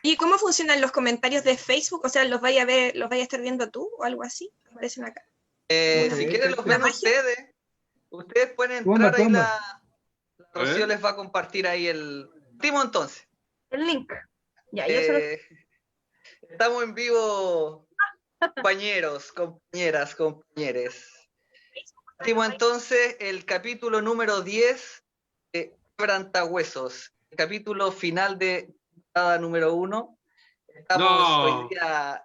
¿Y cómo funcionan los comentarios de Facebook? O sea, ¿los vaya a ver, los vaya a estar viendo tú o algo así? Aparecen acá. Si quieren los ven ustedes. Ustedes pueden entrar ahí, la Rocío les va a compartir ahí el último entonces. El link. Ya, yo solo... Estamos en vivo, compañeros, compañeras, compañeres. Partimos entonces el capítulo número 10 de Quebrantahuesos, el capítulo final de temporada número 1. Estamos hoy día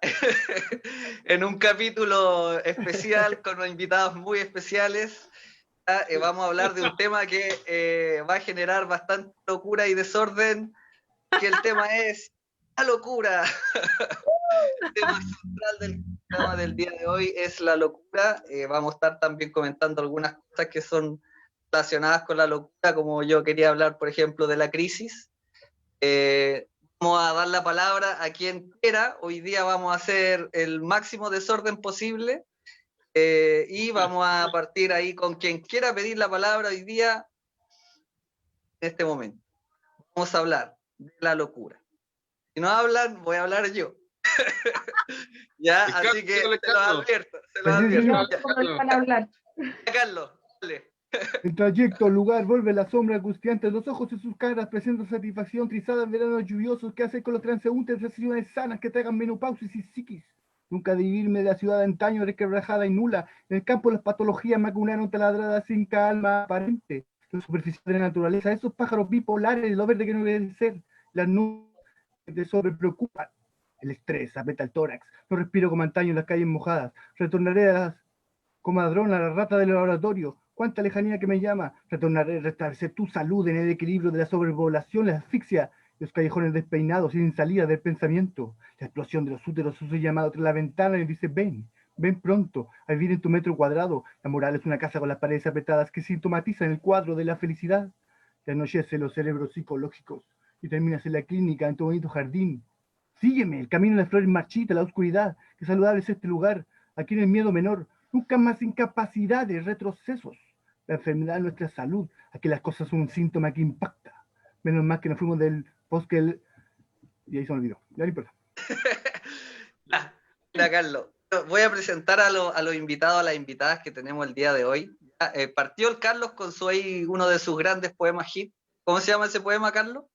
en un capítulo especial con unos invitados muy especiales. Vamos a hablar de un tema que va a generar bastante locura y desorden, que el tema es la locura. El tema central del programa del día de hoy es la locura. Vamos a estar también comentando algunas cosas que son relacionadas con la locura, como yo quería hablar, por ejemplo, de la crisis. Vamos a dar la palabra a quien quiera. Hoy día vamos a hacer el máximo desorden posible y vamos a partir ahí con quien quiera pedir la palabra hoy día en este momento. Vamos a hablar de la locura. Si no hablan, voy a hablar yo. Ya, así que se los advierto. Carlos, dale. El trayecto, el lugar, vuelve la sombra angustiante, los ojos en sus caras presentan satisfacción trizada en veranos lluviosos que hace con los transeúntes decisiones sanas que traigan menopausis y psiquis. Nunca de vivirme de la ciudad de antaño resquebrajada y nula, en el campo las patologías macunaron taladradas sin calma aparente. La superficie de la naturaleza, esos pájaros bipolares, lo verde que no debe ser, las nubes te sobrepreocupan. El estrés aprieta el tórax, no respiro como antaño en las calles mojadas, retornaré a las comadrona, la rata del laboratorio, cuánta lejanía que me llama, retornaré a restablecer tu salud en el equilibrio de la sobrepoblación, la asfixia, los callejones despeinados sin salida del pensamiento, la explosión de los úteros, su llamado tras la ventana y dice, ven, ven pronto, a vivir en tu metro cuadrado, la moral es una casa con las paredes apretadas que sintomatizan el cuadro de la felicidad, te anochece los cerebros psicológicos y terminas en la clínica en tu bonito jardín. Sígueme, el camino de las flores marchita, la oscuridad, qué saludable es este lugar, aquí en el miedo menor, nunca más incapacidades, retrocesos. La enfermedad de nuestra salud, aquí las cosas son un síntoma que impacta. Menos mal que nos fuimos del bosque y ahí se me olvidó. Ya no importa. Mira, Carlos, voy a presentar a los invitados, a las invitadas que tenemos el día de hoy. Partió el Carlos con uno de sus grandes poemas hit. ¿Cómo se llama ese poema, Carlos?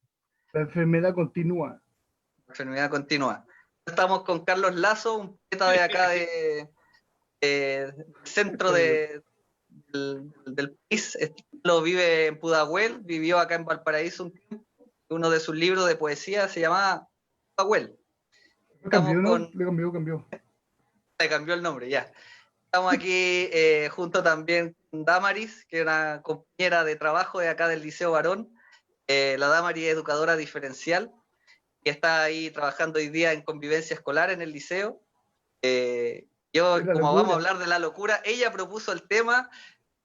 La enfermedad continúa. La enfermedad continúa. Estamos con Carlos Lazo, un poeta de acá centro del país. Lo vive en Pudahuel, vivió acá en Valparaíso un tiempo. Uno de sus libros de poesía se llamaba Pudahuel. Cambió, ¿no? Cambió. Le cambió el nombre, ya. Estamos aquí junto también con Damaris, que es una compañera de trabajo de acá del Liceo Barón. La Damaris es educadora diferencial y está ahí trabajando hoy día en convivencia escolar en el liceo. Como vamos a hablar de la locura, ella propuso el tema,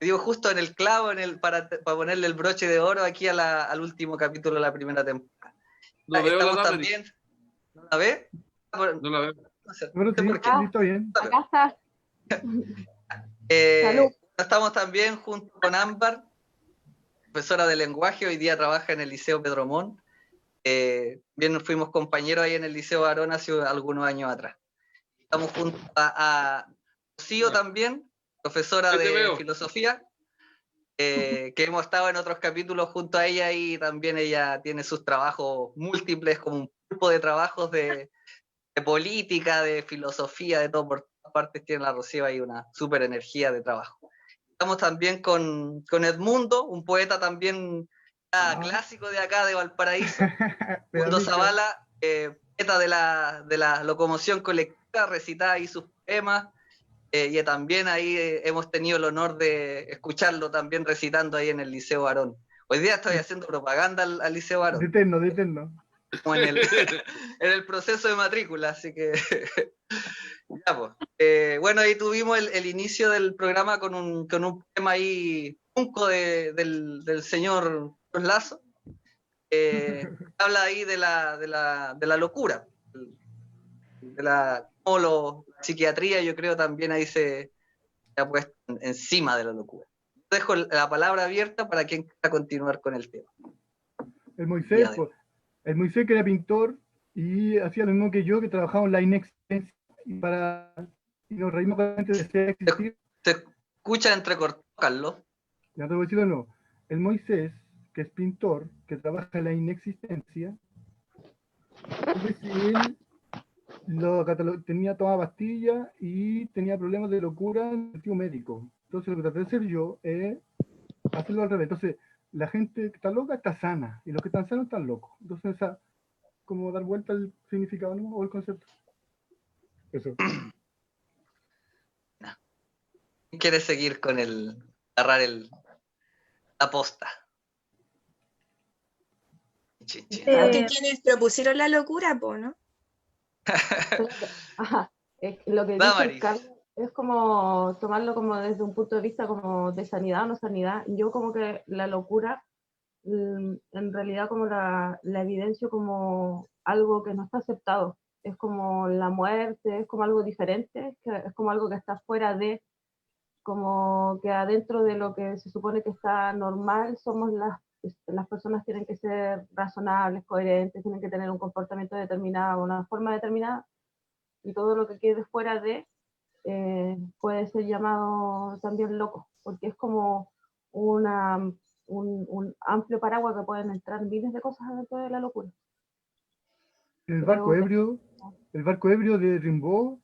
dio justo en el clavo para ponerle el broche de oro aquí al último capítulo de la primera temporada. No veo estamos la también. ¿No la ve? No la veo. No sé Bueno, sí, por qué. está bien. Acá está. Estamos también junto con Ámbar, profesora de lenguaje, hoy día trabaja en el Liceo Pedro Montt. Bien, fuimos compañeros ahí en el Liceo Barón hace algunos años atrás. Estamos junto a Rocío también, profesora de filosofía, que hemos estado en otros capítulos junto a ella y también ella tiene sus trabajos múltiples, como un grupo de trabajos de política, de filosofía, de todo por todas partes tiene la Rocío ahí una súper energía de trabajo. Estamos también con Edmundo, un poeta también clásico de acá de Valparaíso. Edmundo Zavala, poeta de la locomoción colectiva, recitaba ahí sus poemas, y también ahí hemos tenido el honor de escucharlo también recitando ahí en el Liceo Barón. Hoy día estoy haciendo propaganda al Liceo Barón. Deterno. Como en el proceso de matrícula, así que ya, pues. Bueno, ahí tuvimos el inicio del programa con un poema ahí punco del señor Lazo. Habla ahí de la locura, como la psiquiatría, yo creo también ahí se ha puesto encima de la locura. Dejo la palabra abierta para quien quiera continuar con el tema. El Moisés que era pintor y hacía lo mismo que yo, que trabajaba en la inexistencia, y nos reímos con la gente de ser existir. Se escucha entrecortado, Carlos. Ya te voy a decirlo, no. El Moisés, que es pintor, que trabaja en la inexistencia, él tomaba pastillas y tenía problemas de locura en el sentido médico. Entonces lo que traté de hacer yo es hacerlo al revés. Entonces, la gente que está loca está sana, y los que están sanos están locos. Entonces, como dar vuelta al significado, ¿no? O el concepto. Eso. ¿Quieres seguir con agarrar la posta? Que quienes propusieron la locura, ¿no? Ajá. Lo que dice Carlos es como tomarlo como desde un punto de vista como de sanidad o no sanidad. Yo como que la locura, en realidad como la evidencio como algo que no está aceptado. Es como la muerte, es como algo diferente, es como algo que está fuera de, como que adentro de lo que se supone que está normal, somos las personas tienen que ser razonables, coherentes, tienen que tener un comportamiento determinado, una forma determinada, y todo lo que quede fuera de puede ser llamado también loco, porque es como un amplio paraguas que pueden entrar miles de cosas dentro de la locura. El barco ebrio de Rimbaud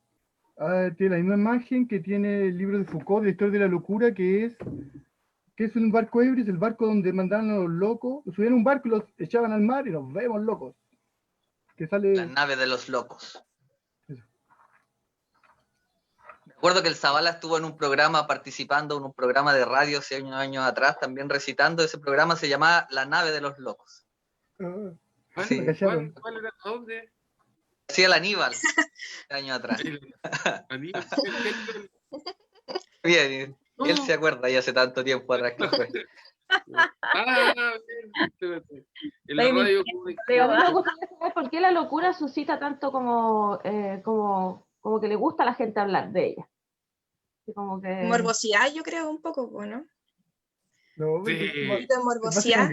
tiene la misma imagen que tiene el libro de Foucault, de la historia de la locura, que es un barco ebrio, es el barco donde mandaron a los locos, subían un barco y los echaban al mar y nos vemos locos. Que sale... La nave de los locos. Eso. Recuerdo que el Zavala estuvo en un programa participando en un programa de radio hace años atrás, también recitando. Ese programa se llamaba La nave de los locos. Sí. ¿Cuál era? ¿Dónde? Hacía el Aníbal años atrás. ¿Aníbal? Bien, él se acuerda ya hace tanto tiempo atrás que fue. En la radio. Me gustaría saber por qué la locura suscita tanto como que le gusta a la gente hablar de ella. Como que... Morbosidad, yo creo, un poco, ¿no? No, sí. Un poquito de morbosidad.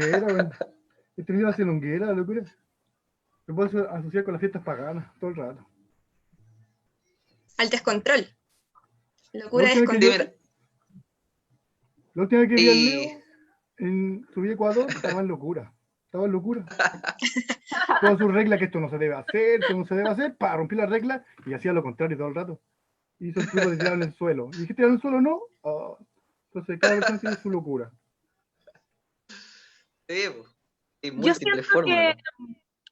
Este video hace longuera, la locura. Se puede asociar con las fiestas paganas todo el rato. Al descontrol. Locura descontrol. La última vez que vi al Leo, subí a Ecuador, estaba en locura. Todas sus reglas, que esto no se debe hacer, para romper las reglas, y hacía lo contrario todo el rato. Hizo el truco de tirar en el suelo. Y dije, tirar en el suelo no. Entonces cada persona tiene su locura. Sí, múltiples formas.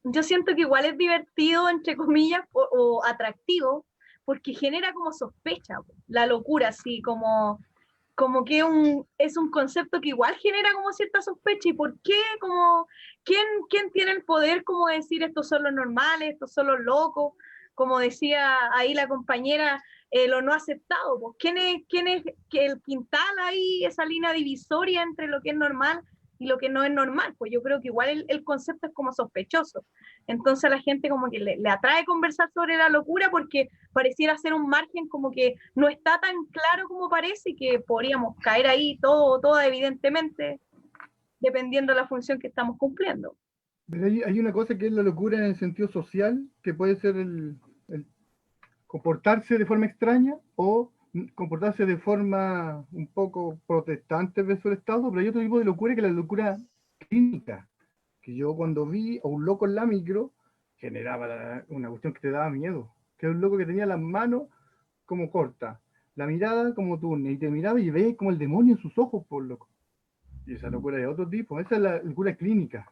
Yo siento que igual es divertido, entre comillas, o atractivo, porque genera como sospecha, la locura, así como que es un concepto que igual genera como cierta sospecha. ¿Y por qué? Como, ¿quién tiene el poder como decir estos son los normales, estos son los locos? Como decía ahí la compañera, lo no aceptado. Pues, ¿quién es que el pintar ahí esa línea divisoria entre lo que es normal y lo que no es normal? Pues yo creo que igual el concepto es como sospechoso. Entonces a la gente como que le atrae conversar sobre la locura, porque pareciera ser un margen como que no está tan claro como parece, y que podríamos caer ahí todo evidentemente, dependiendo de la función que estamos cumpliendo. Pero hay una cosa que es la locura en el sentido social, que puede ser el comportarse de forma extraña o comportarse de forma un poco protestante versus el Estado, pero hay otro tipo de locura, que es la locura clínica, que yo cuando vi a un loco en la micro, generaba una cuestión que te daba miedo, que era un loco que tenía las manos como cortas, la mirada como turna, y te miraba y veías como el demonio en sus ojos, por loco. Y esa locura de otro tipo, esa es la locura clínica,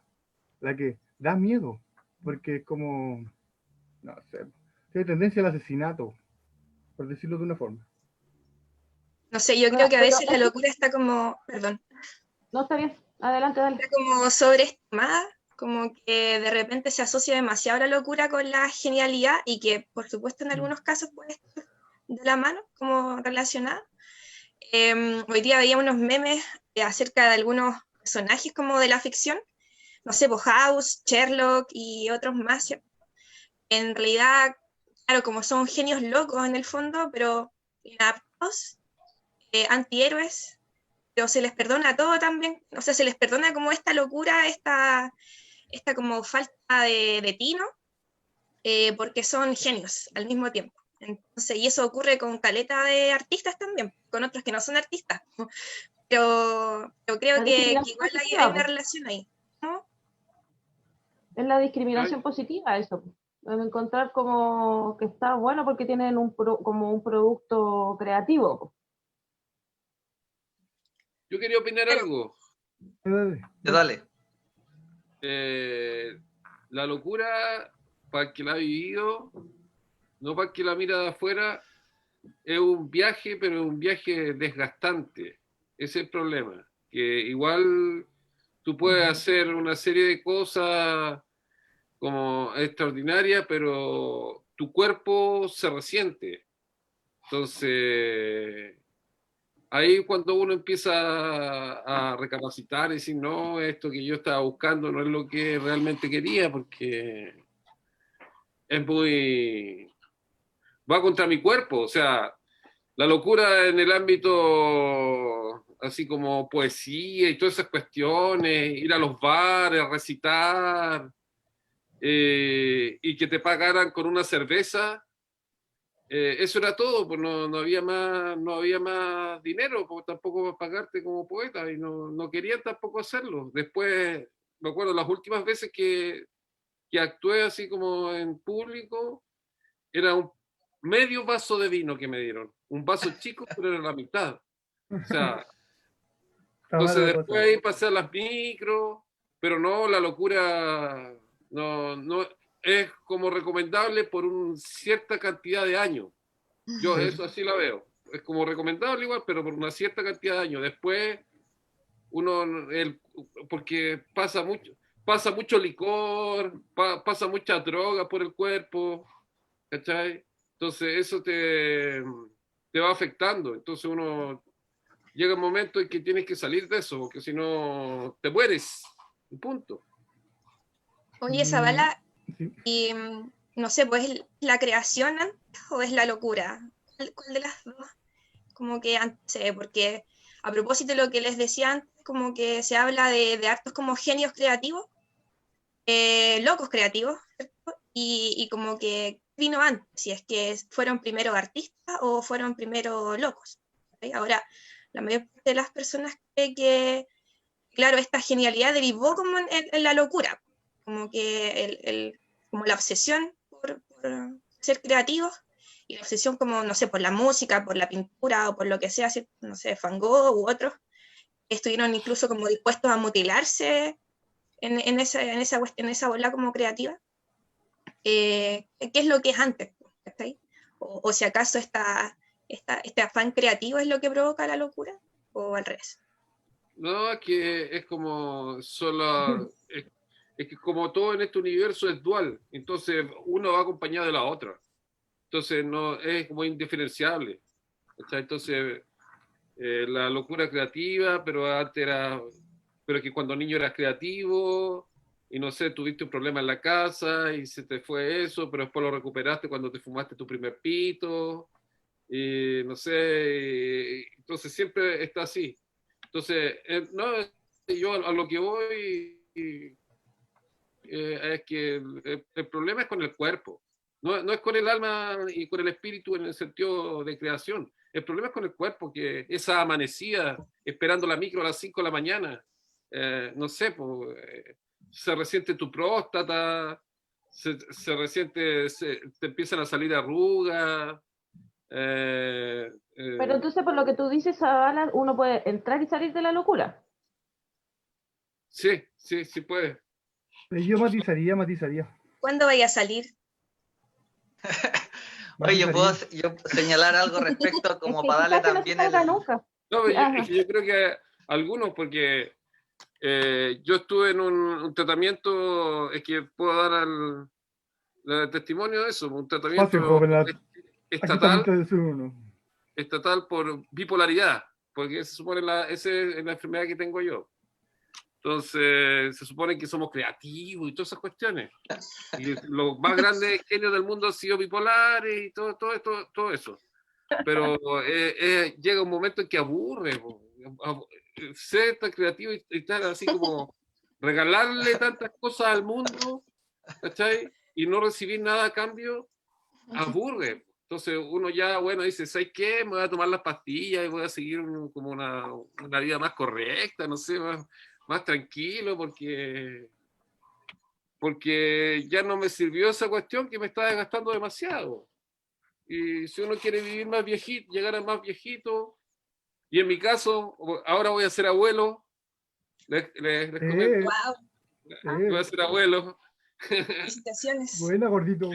la que da miedo, porque es como, no sé, tiene tendencia al asesinato, por decirlo de una forma. No sé, yo creo que a veces la locura está como, perdón. No, está bien, adelante, dale. Está como sobreestimada, como que de repente se asocia demasiado la locura con la genialidad, y que por supuesto en algunos casos puede estar de la mano, como relacionada. Hoy día veía unos memes acerca de algunos personajes como de la ficción, no sé, House, Sherlock y otros más, ¿cierto? En realidad, claro, como son genios locos en el fondo, pero inaptos, antihéroes, pero se les perdona todo también, o sea, se les perdona como esta locura, esta como falta de tino, porque son genios al mismo tiempo. Entonces, y eso ocurre con caleta de artistas también, con otros que no son artistas. Pero creo que igual hay una relación ahí. ¿No? Es la discriminación positiva eso. En encontrar como que está bueno porque tienen como un producto creativo. Yo quería opinar algo. Dale. La locura, para el que la ha vivido, no para el que la mira de afuera, es un viaje, pero es un viaje desgastante. Ese es el problema. Que igual tú puedes hacer una serie de cosas como extraordinarias, pero tu cuerpo se resiente. Entonces, ahí cuando uno empieza a recapacitar y decir, no, esto que yo estaba buscando no es lo que realmente quería, porque es muy... va contra mi cuerpo. O sea, la locura en el ámbito así como poesía y todas esas cuestiones, ir a los bares, recitar, y que te pagaran con una cerveza, eso era todo, pues no había más dinero, pues tampoco para pagarte como poeta, y no querían tampoco hacerlo. Después, me acuerdo, las últimas veces que actué así como en público, era un medio vaso de vino que me dieron, un vaso chico, pero era la mitad. O sea, entonces después ahí pasé a las micros, pero no, la locura no es como recomendable por una cierta cantidad de años. Yo eso así la veo. Es como recomendable igual, pero por una cierta cantidad de años. Después porque pasa mucho licor, pasa mucha droga por el cuerpo, ¿cachai? Entonces eso te va afectando. Entonces uno llega un momento en que tienes que salir de eso, porque si no te mueres. Punto. Oye, Zabala, y no sé, pues ¿la creación antes o es la locura? ¿Cuál de las dos? Como que antes, porque a propósito de lo que les decía antes, como que se habla de hartos como genios creativos, locos creativos, ¿cierto? Y como que vino antes, si es que fueron primero artistas o fueron primero locos. ¿Okay? Ahora, la mayor parte de las personas cree que, claro, esta genialidad derivó como en la locura, como que como la obsesión por ser creativos y la obsesión como, no sé, por la música, por la pintura o por lo que sea, no sé, Van Gogh u otros, estuvieron incluso como dispuestos a mutilarse en esa bola como creativa. ¿Qué es lo que es antes? O si acaso este afán creativo es lo que provoca la locura, o al revés. No, es que es como solo... Es que como todo en este universo es dual, entonces uno va acompañado de la otra. Entonces no es como indiferenciable. Entonces la locura creativa, pero antes era, pero que cuando niño eras creativo y no sé, tuviste un problema en la casa y se te fue eso, pero después lo recuperaste cuando te fumaste tu primer pito y no sé, entonces siempre está así. Entonces, no, yo a lo que voy es que el problema es con el cuerpo. No es con el alma y con el espíritu en el sentido de creación. El problema es con el cuerpo, que esa amanecida esperando la micro a las 5 de la mañana, no sé, pues, se resiente tu próstata, se resiente, te empiezan a salir arrugas. Pero entonces, por lo que tú dices, Zabala, uno puede entrar y salir de la locura. Sí puede. Yo matizaría. ¿Cuándo vaya a salir? Oye, yo puedo señalar algo respecto como para darle también No, yo creo que algunos, porque yo estuve en un tratamiento, es que puedo dar el testimonio de eso, un tratamiento estatal por bipolaridad, porque se supone esa es la enfermedad que tengo yo. Entonces, se supone que somos creativos y todas esas cuestiones. Y los más grandes genios del mundo han sido bipolares y todo eso. Pero llega un momento en que aburre. Ser tan creativo y estar así como regalarle tantas cosas al mundo, ¿cachai? y no recibir nada a cambio, aburre. Entonces uno ya, bueno, dice, ¿sabes qué? Me voy a tomar las pastillas y voy a seguir como una vida más correcta, no sé, más tranquilo, porque ya no me sirvió esa cuestión que me está desgastando demasiado. Y si uno quiere vivir más viejito, llegar a más viejito, y en mi caso, ahora voy a ser abuelo, les comento, Wow, voy a ser abuelo. felicitaciones. Buena, gordito.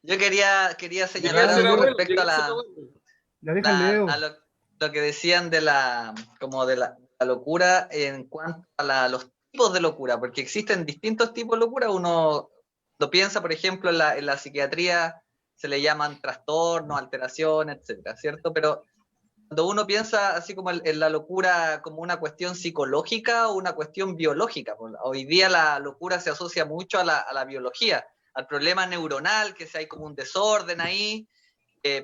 Yo quería señalar Llegué a ser algo abuelo, respecto a llegué a ser abuelo. Ya deja Leo. lo que decían de la locura en cuanto a los tipos de locura, porque existen distintos tipos de locura. Uno lo piensa, por ejemplo, en la psiquiatría se le llaman trastornos, alteraciones, etcétera, ¿cierto? Pero cuando uno piensa así como en la locura como una cuestión psicológica o una cuestión biológica, pues, hoy día la locura se asocia mucho a la biología, al problema neuronal, que si hay como un desorden ahí,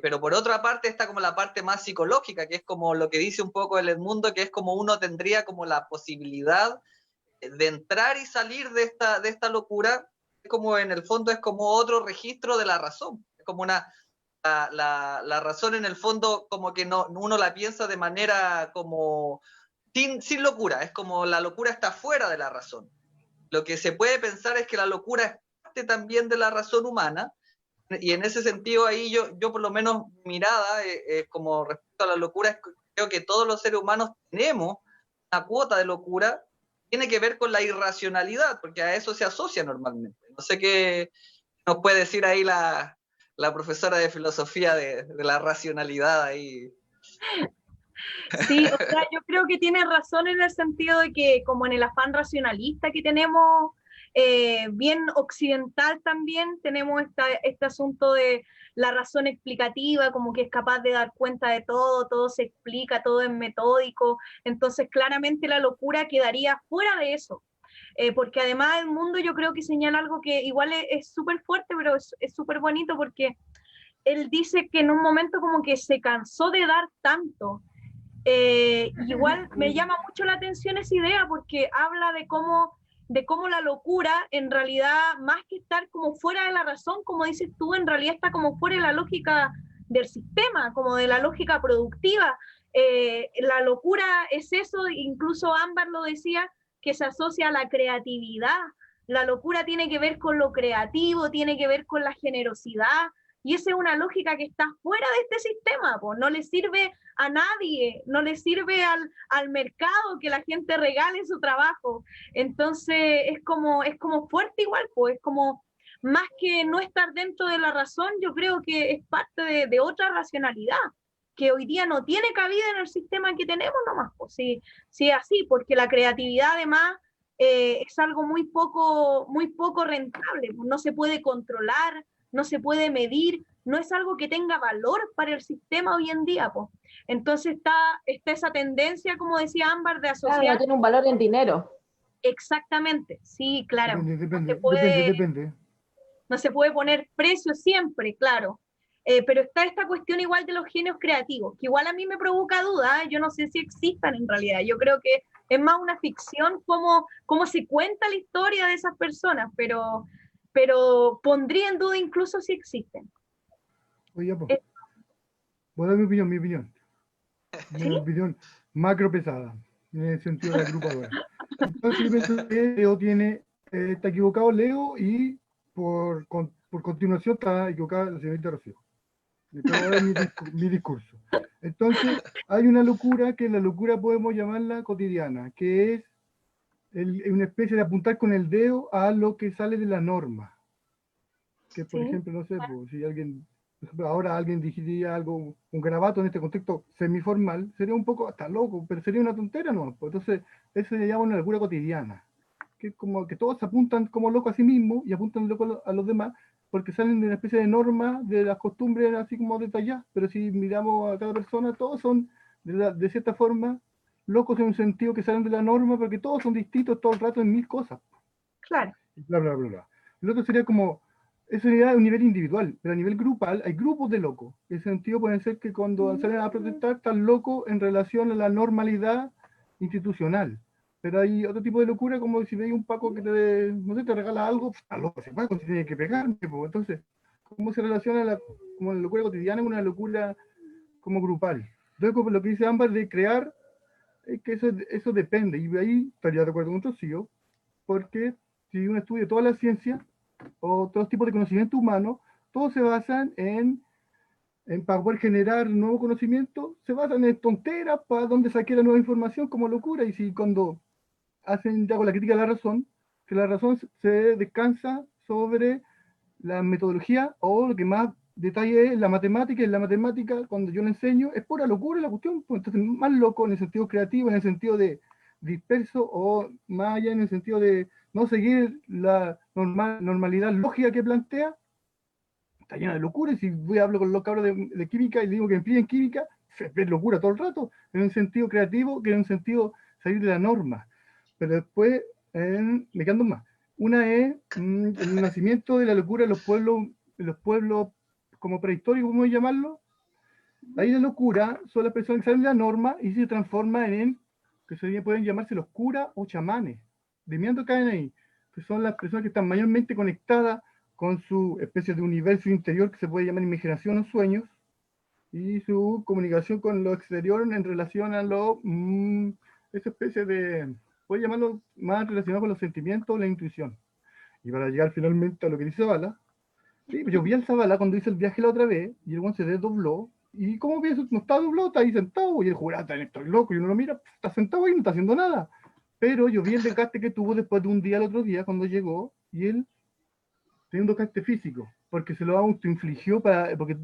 pero por otra parte está como la parte más psicológica, que es como lo que dice un poco el Edmundo, que es como uno tendría como la posibilidad de entrar y salir de esta locura, como en el fondo es como otro registro de la razón, es como la razón en el fondo como que uno la piensa de manera como sin locura, es como la locura está fuera de la razón. Lo que se puede pensar es que la locura es parte también de la razón humana, y en ese sentido ahí yo por lo menos mirada como respecto a la locura, creo que todos los seres humanos tenemos una cuota de locura, tiene que ver con la irracionalidad, porque a eso se asocia normalmente. No sé qué nos puede decir ahí la profesora de filosofía de la racionalidad ahí. Sí, o sea, yo creo que tiene razón en el sentido de que como en el afán racionalista que tenemos, bien occidental también, tenemos este asunto de la razón explicativa, como que es capaz de dar cuenta de todo se explica, todo es metódico, entonces claramente la locura quedaría fuera de eso. Porque además el mundo yo creo que señala algo que igual es súper fuerte, pero es súper bonito porque él dice que en un momento como que se cansó de dar tanto. Igual me llama mucho la atención esa idea porque habla de cómo la locura en realidad, más que estar como fuera de la razón, como dices tú, en realidad está como fuera de la lógica del sistema, como de la lógica productiva. La locura es eso, incluso Ámbar lo decía, que se asocia a la creatividad. La locura tiene que ver con lo creativo, tiene que ver con la generosidad, y esa es una lógica que está fuera de este sistema, pues no le sirve a nadie, no le sirve al mercado que la gente regale su trabajo. Entonces es como fuerte igual, pues es como más que no estar dentro de la razón, yo creo que es parte de otra racionalidad que hoy día no tiene cabida en el sistema que tenemos nomás, pues sí, sí así, porque la creatividad además es algo muy poco rentable, pues no se puede controlar, no se puede medir, no es algo que tenga valor para el sistema hoy en día, pues. Entonces está esa tendencia, como decía Ámbar, de asociar... Claro, no tiene un valor en dinero. Exactamente, sí, claro. Depende. No se puede poner precio siempre, claro. Pero está esta cuestión igual de los genios creativos, que igual a mí me provoca duda, yo no sé si existan en realidad, yo creo que es más una ficción cómo se cuenta la historia de esas personas, pero pondría en duda incluso si existen. Oye, pues, voy a dar mi opinión. ¿Sí? Mi opinión macro pesada, en el sentido de agrupadora. Entonces yo pienso que Leo está equivocado Leo, y por continuación está equivocada la señorita Rocío. Voy a dar mi discurso. Entonces, hay una locura que la locura podemos llamarla cotidiana, que es una especie de apuntar con el dedo a lo que sale de la norma. Que, por ejemplo, no sé, pues, si alguien, por ejemplo, ahora alguien diría algo, un garabato en este contexto semiformal, sería un poco hasta loco, pero sería una tontera, ¿no? Pues entonces, eso se llama una locura cotidiana. Que es como que todos se apuntan como locos a sí mismos y apuntan loco a los demás, porque salen de una especie de norma, de las costumbres así como detalladas, pero si miramos a cada persona, todos son, de cierta forma, locos en un sentido que salen de la norma, porque todos son distintos todo el rato en mil cosas. Claro. Bla, bla, bla, bla. El otro sería como, eso sería a un nivel individual, pero a nivel grupal hay grupos de locos. En ese sentido pueden ser que cuando salen a protestar están locos en relación a la normalidad institucional. Pero hay otro tipo de locura, como si veis un Paco que te, no sé, te regala algo, está loco ese Paco, se tiene que pegarme, pues. Entonces, ¿cómo se relaciona como la locura cotidiana con una locura como grupal? Entonces, como lo que dice Ámbar de crear, es que eso depende, y ahí estaría de acuerdo con Rocío, porque si uno estudia toda la ciencia, o todos tipos de conocimiento humano, todos se basan para poder generar nuevo conocimiento, se basan en tonteras para donde saque la nueva información como locura. Y si cuando hacen ya con la crítica de la razón, que la razón se descansa sobre la metodología o lo que más detalle es la matemática, y en la matemática, cuando yo le enseño, es pura locura la cuestión, pues. Entonces, más loco en el sentido creativo, en el sentido de disperso, o más allá en el sentido de no seguir la normalidad lógica que plantea, está llena de locura. Y si voy a hablar con los cabros de química y digo que en química, es locura todo el rato, en un sentido creativo, que en un sentido salir de la norma. Pero después, me quedan dos más. Una es el nacimiento de la locura en los pueblos como prehistóricos, ¿cómo llamarlo? Ahí la locura son las personas que salen de la norma y se transforman en, que pueden llamarse los curas o chamanes. De miando caen ahí, que son las personas que están mayormente conectadas con su especie de universo interior que se puede llamar imaginación o sueños, y su comunicación con lo exterior en relación a esa especie de, puede llamarlo más relacionado con los sentimientos o la intuición. Y para llegar finalmente a lo que dice Bala, sí, pues yo vi al Zabala cuando hice el viaje la otra vez, y el guan se desdobló, y como pienso, no está doblado, está ahí sentado, y el jurado, estoy loco, y uno lo mira, está sentado ahí, no está haciendo nada. Pero yo vi el desgaste que tuvo después de un día al otro día, cuando llegó, y él tenía un desgaste físico, porque se lo autoinfligió, porque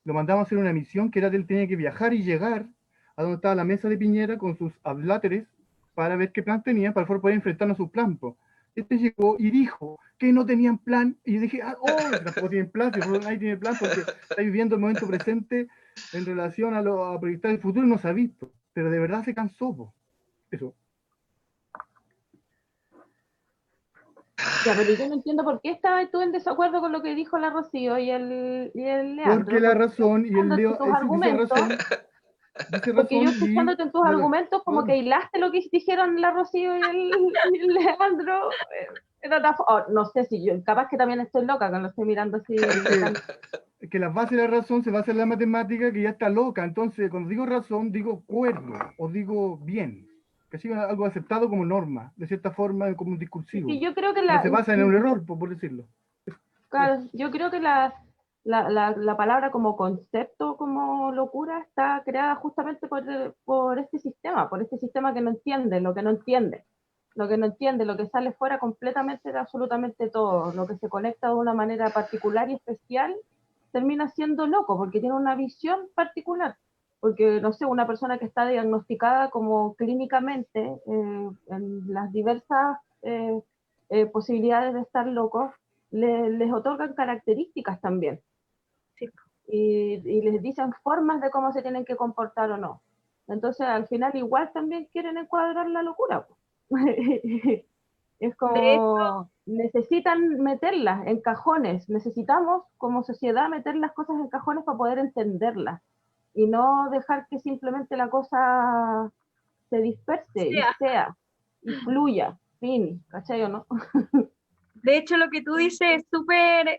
lo mandamos a hacer una misión que era que él tenía que viajar y llegar a donde estaba la mesa de Piñera con sus adláteres para ver qué plan tenía, para poder enfrentarnos a su plan. Este llegó y dijo que no tenían plan, y yo dije, tampoco tienen plan, si nadie tiene plan, porque está viviendo el momento presente en relación a proyectar el futuro, y no se ha visto, pero de verdad se cansó, eso. Ya, pero yo no entiendo por qué estabas tú en desacuerdo con lo que dijo la Rocío y el Leandro. Porque la razón, y el Leo, tus dice argumentos, porque yo escuchándote en tus argumentos, como que hilaste lo que dijeron la Rocío y el Leandro. No sé si yo, capaz que también estoy loca, que lo estoy mirando así. Que la base de la razón se basa en la matemática, que ya está loca. Entonces, cuando digo razón, digo cuerdo, o digo bien, que siga algo aceptado como norma, de cierta forma, como un discursivo. Sí, yo creo que se basa en un error, por decirlo. Claro, yo creo que la palabra como concepto, como locura, está creada justamente por este sistema que no entiende, lo que no entiende, lo que sale fuera completamente de absolutamente todo, lo que se conecta de una manera particular y especial, termina siendo loco, porque tiene una visión particular. Porque, no sé, una persona que está diagnosticada como clínicamente en las diversas posibilidades de estar loco, les otorgan características también. Sí. Y les dicen formas de cómo se tienen que comportar o no. Entonces, al final, igual también quieren encuadrar la locura. Es como, necesitan meterlas en cajones. Necesitamos, como sociedad, meter las cosas en cajones para poder entenderlas. Y no dejar que simplemente la cosa se disperse y y fluya. Fin, ¿cachai o no? De hecho, lo que tú dices es súper,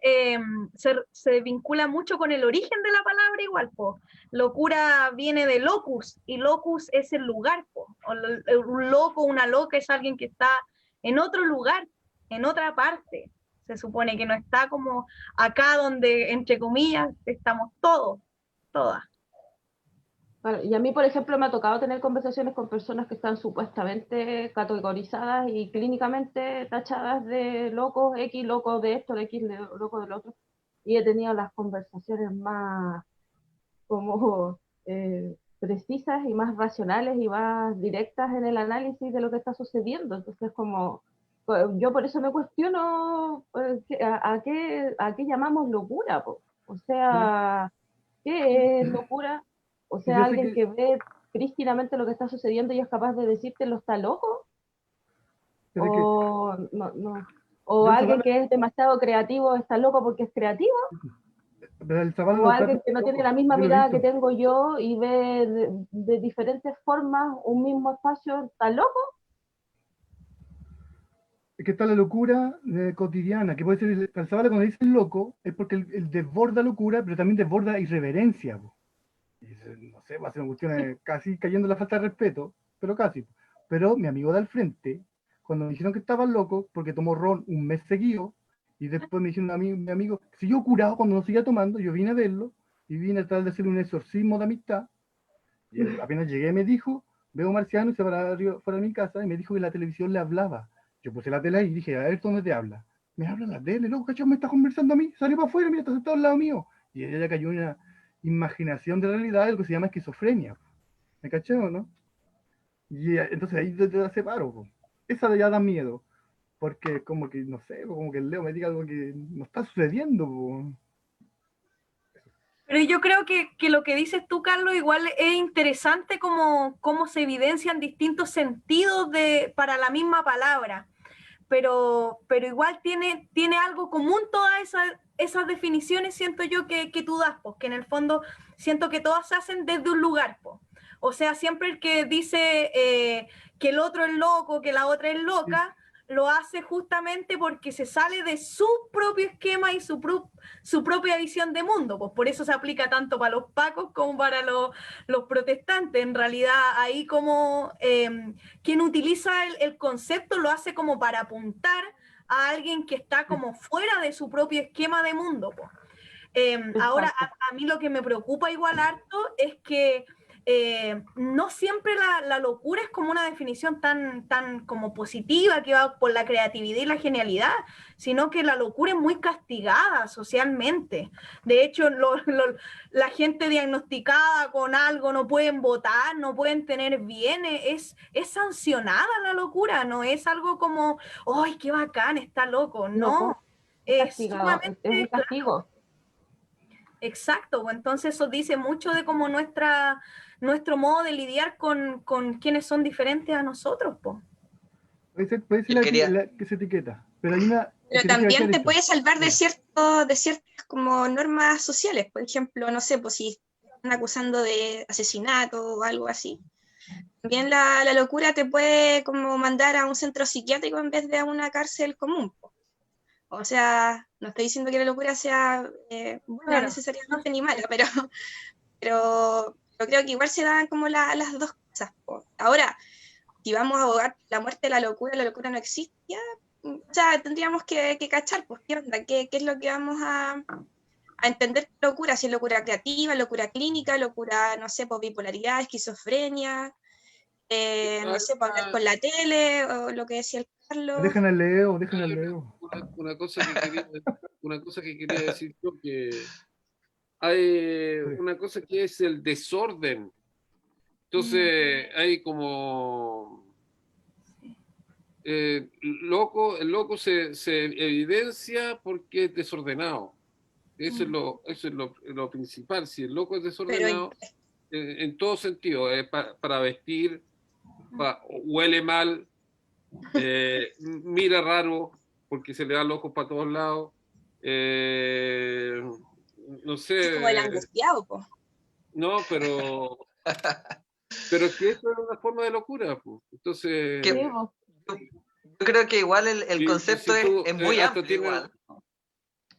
se vincula mucho con el origen de la palabra igual, po. Locura viene de locus, y locus es el lugar, po. Un loco, una loca es alguien que está en otro lugar, en otra parte. Se supone que no está como acá donde, entre comillas, estamos todos, todas. Bueno, y a mí, por ejemplo, me ha tocado tener conversaciones con personas que están supuestamente categorizadas y clínicamente tachadas de locos, X loco de esto, de X loco del otro. Y he tenido las conversaciones más como precisas y más racionales y más directas en el análisis de lo que está sucediendo. Entonces, como yo por eso me cuestiono a qué llamamos locura, po. O sea, ¿qué es locura? O sea, alguien que ve prístinamente lo que está sucediendo y es capaz de decirte lo está loco. O, no. O alguien que es demasiado creativo está loco porque es creativo. O alguien que no tiene la misma mirada que tengo yo y ve de diferentes formas un mismo espacio, ¿está loco? Es que está la locura cotidiana, que puede ser, el Zavala cuando dice loco, es porque él desborda locura, pero también desborda irreverencia, po. Y no sé, va a ser una cuestión casi cayendo en la falta de respeto, pero casi. Pero mi amigo de al frente, cuando me dijeron que estaba loco, porque tomó ron un mes seguido, y después me dijeron a mí, mi amigo, siguió curado cuando no seguía tomando, yo vine a verlo, y vine a tratar de hacer un exorcismo de amistad, y él, apenas llegué me dijo, veo Marciano, y se para fuera de mi casa, y me dijo que la televisión le hablaba. Yo puse la tele ahí y dije, a ver, ¿dónde te habla? Me habla la tele, loco, cachón, me está conversando a mí, salió para afuera, mira, está sentado al lado mío. Y ella cayó en una imaginación de realidad, algo que se llama esquizofrenia. ¿Me caché o no? Y entonces ahí te separo, po. Esa ya da miedo, porque como que, no sé, como que el Leo me diga algo que no está sucediendo, po. Pero yo creo que lo que dices tú, Carlos, igual es interesante cómo se evidencian distintos sentidos para la misma palabra. Pero igual tiene algo común todas esas definiciones, siento yo, que tú das, pues, que en el fondo siento que todas se hacen desde un lugar, pues. O sea, siempre el que dice que el otro es loco, que la otra es loca, lo hace justamente porque se sale de su propio esquema y su propia visión de mundo. Pues por eso se aplica tanto para los pacos como para los protestantes. En realidad, ahí como quien utiliza el concepto lo hace como para apuntar a alguien que está como fuera de su propio esquema de mundo. Pues. Ahora, a mí lo que me preocupa igual harto es que no siempre la locura es como una definición tan como positiva que va por la creatividad y la genialidad, sino que la locura es muy castigada socialmente. De hecho, la gente diagnosticada con algo no pueden votar, no pueden tener bienes, es sancionada la locura, no es algo como, ¡ay, qué bacán, está loco! No, es castigado, sumamente... es un castigo. Exacto, entonces eso dice mucho de cómo nuestro modo de lidiar con quienes son diferentes a nosotros, po. Puede ser que se etiqueta, pero hay una... Pero también te puede salvar de ciertas como normas sociales. Por ejemplo, no sé, pues si están acusando de asesinato o algo así. También la locura te puede como mandar a un centro psiquiátrico en vez de a una cárcel común, po. O sea, no estoy diciendo que la locura sea buena necesariamente ni mala, pero creo que igual se dan como las dos cosas, po. Ahora, si vamos a abogar la muerte de la locura no existe, ya, o sea, tendríamos que cachar, pues, ¿qué onda? ¿Qué es lo que vamos a entender locura? Si es locura creativa, locura clínica, locura, no sé, pues, bipolaridad, esquizofrenia, no sé, pues, hablar con la tele, o lo que decía el Carlos. Dejan al Leo. Una cosa que quería decir yo, que hay una cosa que es el desorden. Entonces hay como el loco se evidencia porque es desordenado. Eso es lo principal. Si el loco es desordenado, en todo sentido, para vestir, huele mal, mira raro porque se le da el ojo para todos lados. No sé. Es como el angustiado, po. No, pero es que eso es una forma de locura, pues. Entonces. Yo creo que igual el concepto es muy amplio. Igual.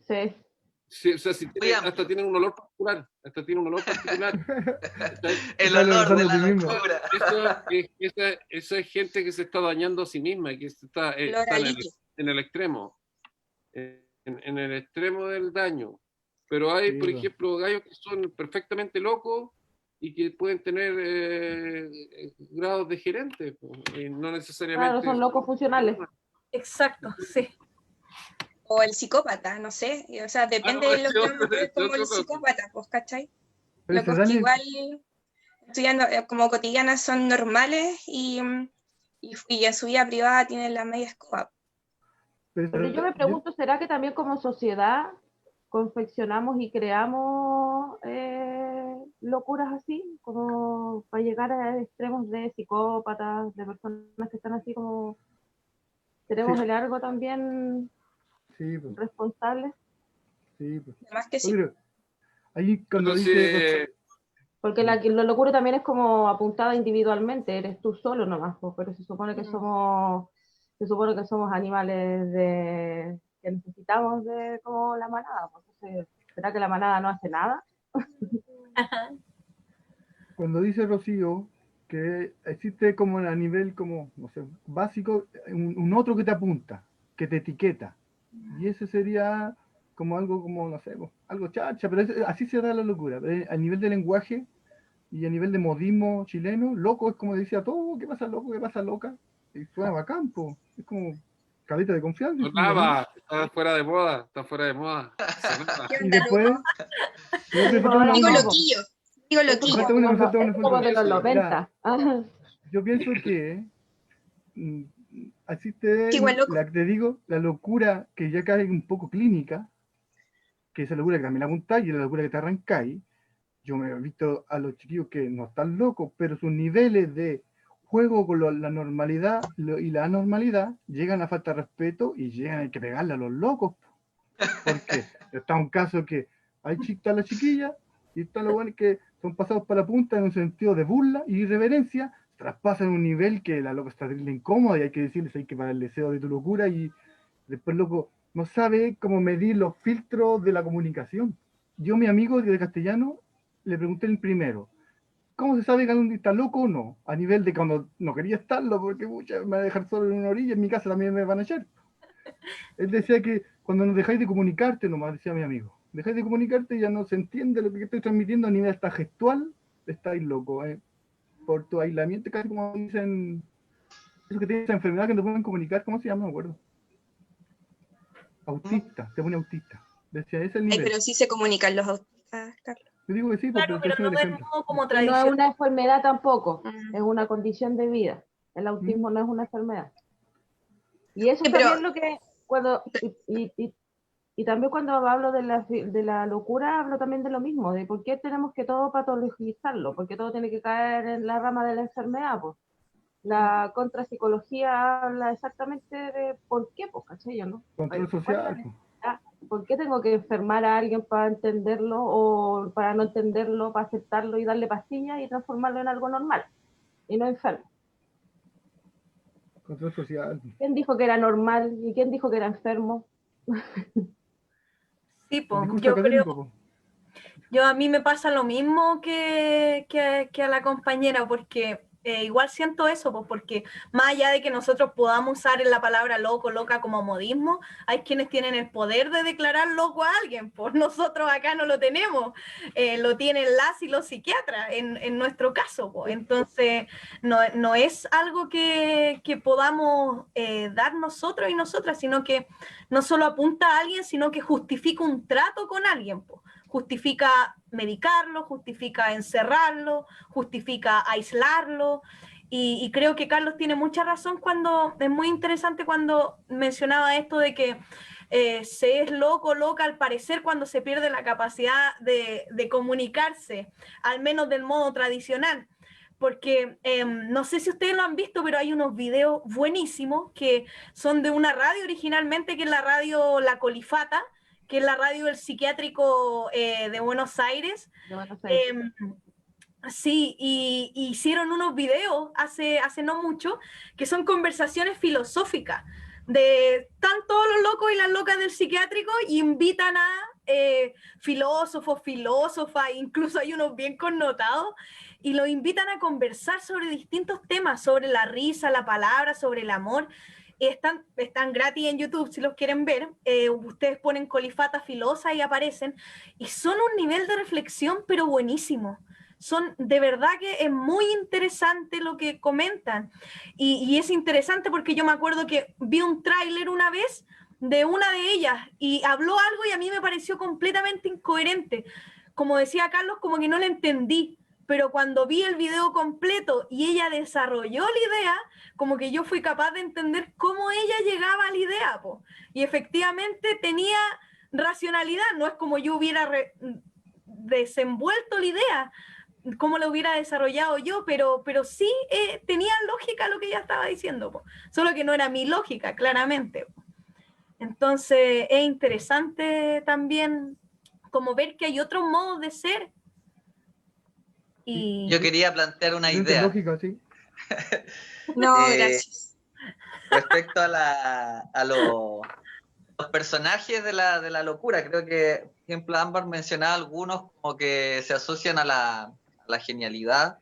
Sí. Sí, o sea, hasta tienen un olor particular. El olor de la locura. Esa es gente que se está dañando a sí misma, que está en el extremo. En el extremo del daño. Pero hay, por ejemplo, gallos que son perfectamente locos y que pueden tener grados de gerente, y no necesariamente... Claro, son locos funcionales. Exacto, sí. O el psicópata, no sé, o sea, depende de lo que vamos a ver como el psicópata, pues, ¿cachai? Locos que igual estudiando como cotidianas son normales y en su vida privada tienen la media escoba. Pero yo me pregunto, ¿será que también como sociedad confeccionamos y creamos locuras así, como para llegar a extremos de psicópatas, de personas que están así como... ¿Tenemos el algo también responsables? Sí, pues. Además que sí. Ahí cuando dice... Porque la locura también es como apuntada individualmente, eres tú solo nomás, pero se supone que somos se supone que somos animales que necesitamos de como la manada. Entonces, ¿será que la manada no hace nada? Cuando dice Rocío que existe como a nivel como, no sé, básico, un otro que te apunta, que te etiqueta. Y ese sería como algo como, no sé, algo chacha, pero así se da la locura. A nivel de lenguaje y a nivel de modismo chileno, loco es como decía todo, ¿qué pasa loco? ¿Qué pasa loca? Y suena bacán, po. Es como caleta de confianza. Sonaba, está fuera de moda, está fuera de moda. Sonaba. ¿Qué Y onda, después, loco? me falta ahora Digo una. no, loquillo. Digo Me loquillo. falta una, me falta una, es me como falta de los Sí. 90. Ajá. Yo pienso que mm, existe, Que igual loco. te digo, la locura que ya cae un poco clínica, que esa locura que también la apuntáis y la locura que te arrancáis. Yo me he visto a los chiquillos que no están locos, pero sus niveles de juego con la normalidad y la anormalidad llegan a falta de respeto y llegan a que pegarle a los locos. Porque está un caso que está la chiquilla y están los buenos que son pasados para la punta en un sentido de burla y irreverencia, traspasan un nivel que la loca está terrible incómoda y hay que decirles hay que parar el deseo de tu locura y después loco no sabe cómo medir los filtros de la comunicación. Yo, mi amigo de castellano, le pregunté el primero, ¿cómo se sabe que alguien está loco o no? A nivel de cuando no quería estarlo, porque mucha, me va a dejar solo en una orilla, en mi casa también me van a echar. Él decía que cuando nos dejáis de comunicarte, nomás decía mi amigo, dejáis de comunicarte ya no se entiende lo que estoy transmitiendo a nivel hasta gestual, estáis loco, por tu aislamiento, casi como dicen, eso que tiene esa enfermedad que no pueden comunicar, ¿cómo se llama? No me acuerdo. Autista, te pone autista. Decía, ese es el Ay, nivel. pero sí se comunican los autistas, Carlos. Yo digo que sí, porque Claro, estoy pero haciendo no el de ejemplo. modo como Y no es tradicional. una enfermedad tampoco, Mm. es una condición de vida. El autismo no es una enfermedad. Y eso Sí, pero- también lo que cuando y también cuando hablo de la locura hablo también de lo mismo, de por qué tenemos que todo patologizarlo, porque todo tiene que caer en la rama de la enfermedad, pues. La contrapsicología habla exactamente de por qué, pues, ¿cachai? Yo, ¿no? Control ¿Cuál es la social. necesidad? ¿Por qué tengo que enfermar a alguien para entenderlo o para no entenderlo, para aceptarlo y darle pastillas y transformarlo en algo normal y no enfermo? Control social. ¿Quién dijo que era normal y quién dijo que era enfermo? Sí, El pues, discurso yo creo, académico, po. a mí me pasa lo mismo que a la compañera, porque igual siento eso, pues, porque más allá de que nosotros podamos usar la palabra loco, loca como modismo, hay quienes tienen el poder de declarar loco a alguien, pues nosotros acá no lo tenemos, lo tienen las y los psiquiatras en nuestro caso, pues. Entonces no es algo que podamos dar nosotros y nosotras, sino que no solo apunta a alguien, sino que justifica un trato con alguien, pues. Justifica medicarlo, justifica encerrarlo, justifica aislarlo. Y creo que Carlos tiene mucha razón cuando, es muy interesante cuando mencionaba esto de que se es loco, loca al parecer cuando se pierde la capacidad de comunicarse, al menos del modo tradicional. Porque no sé si ustedes lo han visto, pero hay unos videos buenísimos que son de una radio originalmente, que es la radio La Colifata, que es la radio del psiquiátrico de Buenos Aires. De Buenos Aires. Sí, y hicieron unos videos hace no mucho que son conversaciones filosóficas de están todos los locos y las locas del psiquiátrico y invitan a filósofos, filósofas, incluso hay unos bien connotados y los invitan a conversar sobre distintos temas, sobre la risa, la palabra, sobre el amor. Están gratis en YouTube si los quieren ver. Ustedes ponen Colifata Filosa y aparecen y son un nivel de reflexión pero buenísimo. Son de verdad que es muy interesante lo que comentan y es interesante porque yo me acuerdo que vi un tráiler una vez de una de ellas y habló algo y a mí me pareció completamente incoherente. Como decía Carlos, como que no la entendí, pero cuando vi el video completo y ella desarrolló la idea, como que yo fui capaz de entender cómo ella llegaba a la idea, po. Y efectivamente tenía racionalidad, no es como yo hubiera desenvuelto la idea, cómo lo hubiera desarrollado yo, pero sí tenía lógica lo que ella estaba diciendo, po. Solo que no era mi lógica, claramente. Po. Entonces es interesante también como ver que hay otros modos de ser. Y Yo quería plantear una idea. Lógica, sí. No, gracias. respecto a los personajes de la locura, creo que, por ejemplo, Ámbar mencionaba algunos como que se asocian a la genialidad,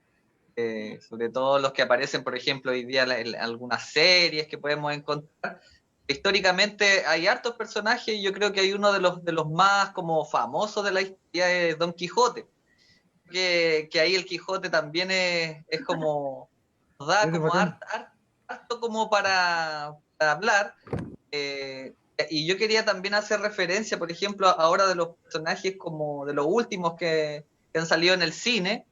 sobre todo los que aparecen, por ejemplo, hoy día en algunas series que podemos encontrar. Históricamente hay hartos personajes y yo creo que hay uno de los más como famosos de la historia es Don Quijote. Que ahí el Quijote también es como, nos da como harto como para hablar. Y yo quería también hacer referencia, por ejemplo, ahora de los personajes como de los últimos que han salido en el cine,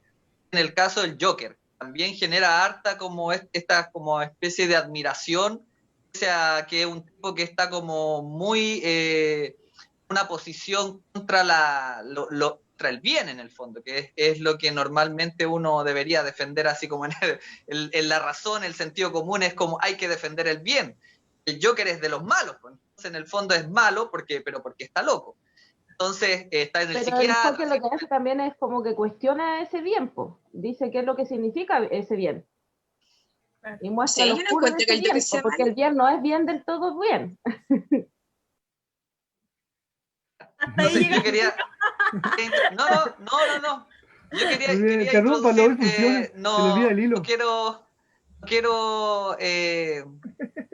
en el caso del Joker. También genera harta como esta como especie de admiración, o sea, que es un tipo que está como muy una posición contra contra el bien en el fondo, que es lo que normalmente uno debería defender, así como en la razón, el sentido común es como hay que defender el bien. El Joker es de los malos, pues. Entonces en el fondo es malo pero porque está loco. Entonces está en el psiquiatra. Pero el Joker lo que hace también es como que cuestiona ese bien, po. Dice qué es lo que significa ese bien. Y muestra Sí, lo yo no oscuro de encuentro que ese el bien, Joker sea porque malo. el bien no es bien del todo bien. Hasta ahí llega. Yo quería... No. Yo quería Interrúmpalo, hoy introducir... funciona. Se le olvida el hilo. No quiero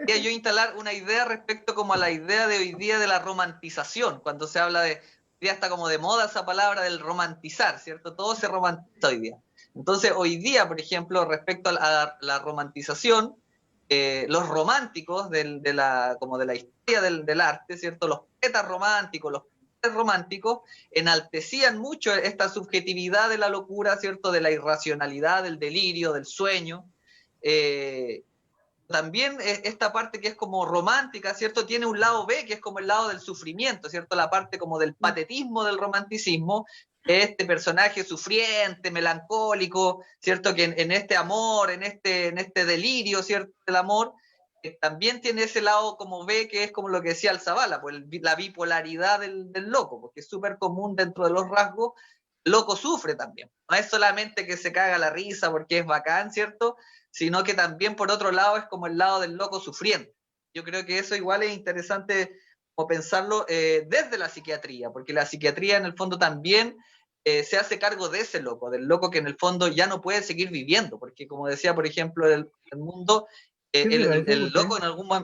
quería yo instalar una idea respecto como a la idea de hoy día de la romantización, cuando se habla de, hoy día está como de moda esa palabra del romantizar, ¿cierto? Todo se romantiza hoy día. Entonces, hoy día, por ejemplo, respecto a la romantización, los románticos como de la historia del arte, ¿cierto? Los poetas románticos, los pintores románticos, enaltecían mucho esta subjetividad de la locura, ¿cierto? De la irracionalidad, del delirio, del sueño. También esta parte que es como romántica, ¿cierto? Tiene un lado B, que es como el lado del sufrimiento, ¿cierto? La parte como del patetismo del romanticismo, este personaje sufriente, melancólico, ¿cierto? Que en este amor, en este delirio, ¿cierto? Del amor, también tiene ese lado como B, que es como lo que decía Alzabala, pues la bipolaridad del loco, porque es súper común dentro de los rasgos. El loco sufre también. No es solamente que se caga la risa porque es bacán, ¿cierto? Sino que también por otro lado es como el lado del loco sufriendo. Yo creo que eso igual es interesante como pensarlo desde la psiquiatría, porque la psiquiatría en el fondo también se hace cargo de ese loco, del loco que en el fondo ya no puede seguir viviendo, porque como decía, por ejemplo, el mundo, el loco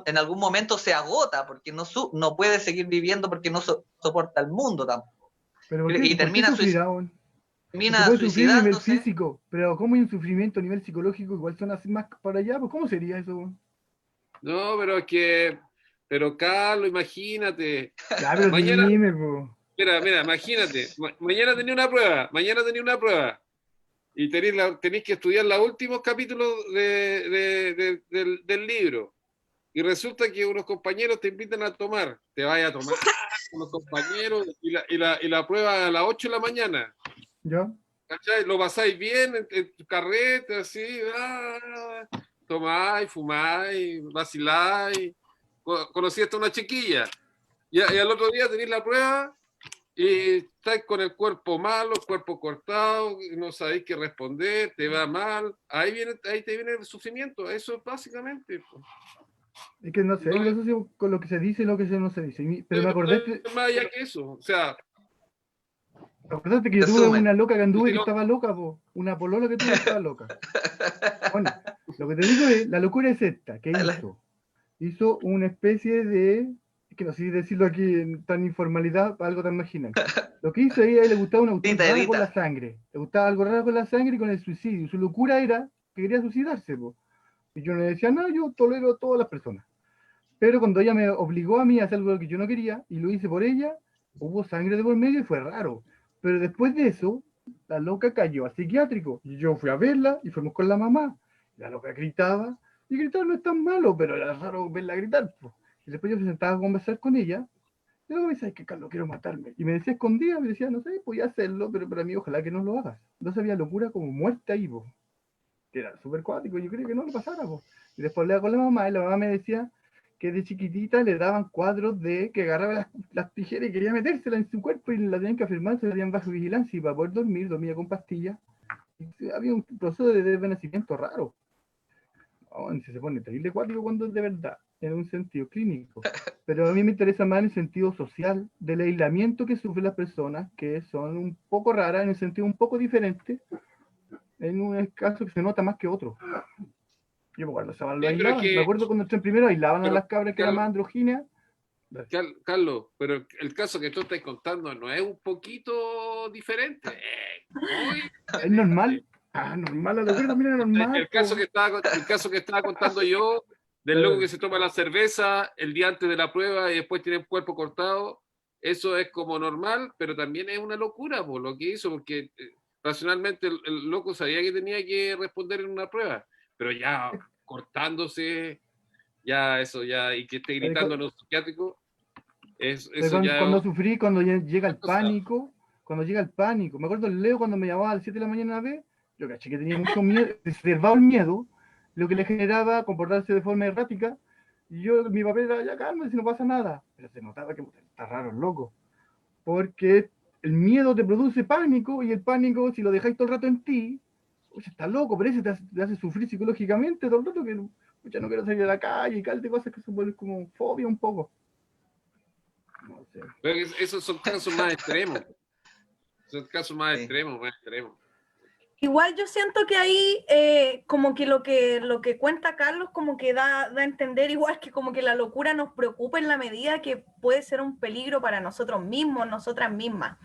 en algún momento se agota, porque no puede seguir viviendo porque no soporta el mundo tampoco. Pero Y termina suicidándose. Se puede sufrir a nivel físico, pero como hay un sufrimiento a nivel psicológico, igual son así más para allá, pues ¿cómo sería eso? No, pero Carlos, imagínate. Ya, pero mañana, dime, po. Mira, imagínate. Mañana tenía una prueba. Y tenéis que estudiar los últimos capítulos del libro. Y resulta que unos compañeros te invitan a tomar. Te vayas a tomar con los compañeros y la prueba a las 8 de la mañana. ¿Ya? ¿Cachai? Lo pasáis bien en tu carrete, así, tomáis, fumáis, vaciláis, conocí hasta una chiquilla. Y al otro día tenéis la prueba y estáis con el cuerpo malo, el cuerpo cortado, no sabéis qué responder, te va mal. Ahí te viene el sufrimiento, eso es básicamente. Es que no sé, yo lo asocio con lo que se dice y lo que no se dice. Pero me acordé. Más allá que eso, o sea. Acordaste que yo tuve una loca que anduve que estaba loca, po. Una polola que tuve que estaba loca. Bueno, lo que te digo es, la locura es esta, ¿qué hizo? Hizo una especie de, es que no sé si decirlo aquí en tan informalidad, algo tan marginal. Lo que hizo a ella le gustaba una cuestión rara con la sangre. Le gustaba algo raro con la sangre y con el suicidio. Su locura era que quería suicidarse, po. Y yo le decía, no, yo tolero a todas las personas. Pero cuando ella me obligó a mí a hacer algo que yo no quería, y lo hice por ella, hubo sangre de por medio y fue raro. Pero después de eso, la loca cayó al psiquiátrico. Y yo fui a verla y fuimos con la mamá. La loca gritaba, y gritar no es tan malo, pero era raro verla gritar. Pues. Y después yo me sentaba a conversar con ella, y luego me decía, que Carlos, quiero matarme. Y me decía escondida, me decía, no sé, podía hacerlo, pero para mí ojalá que no lo hagas. Entonces había locura como muerte ahí, po. Que era súper cuático, yo quería que no le pasara, po. Y después hablaba con la mamá, y la mamá me decía que de chiquitita le daban cuadros de que agarraba las tijeras y quería metérselas en su cuerpo y la tenían que afirmar, se la tenían bajo vigilancia y para poder dormir, dormía con pastillas. Y había un proceso de desvanecimiento raro. Oh, se pone terrible cuático cuando es de verdad. en un sentido clínico, pero a mí me interesa más en el sentido social del aislamiento que sufren las personas que son un poco raras, en un sentido un poco diferente, en un caso que se nota más que otro. Yo me acuerdo, lo aislaban. Me acuerdo cuando entré en primero, aislaban a las cabras que eran más androginas. Carlos, pero el caso que tú estás contando no es un poquito diferente. Es normal. Normal, la locura también es normal. El caso que estaba contando yo, del loco que se toma la cerveza el día antes de la prueba y después tiene el cuerpo cortado, eso es como normal, pero también es una locura por lo que hizo, porque racionalmente el loco sabía que tenía que responder en una prueba, pero ya cortándose, ya eso, ya, y que esté gritando en un psiquiátrico, eso ya... Cuando sufrí, cuando llega el pánico, me acuerdo el Leo cuando me llamaba a las 7 de la mañana una vez, yo caché que tenía mucho miedo, reservado el miedo, lo que le generaba comportarse de forma errática, y mi papel era, ya calma, si no pasa nada, pero se notaba que está raro el loco, porque el miedo te produce pánico, y el pánico, si lo dejáis todo el rato en ti, está loco, pero ese te hace sufrir psicológicamente todo el rato, que ya no quiero salir a la calle, y de cosas que se vuelven como fobia un poco. No sé. Pero esos son casos más extremos. Son casos más extremos. Igual yo siento que ahí como que lo que cuenta Carlos como que da a entender igual que como que la locura nos preocupa en la medida que puede ser un peligro para nosotros mismos, nosotras mismas.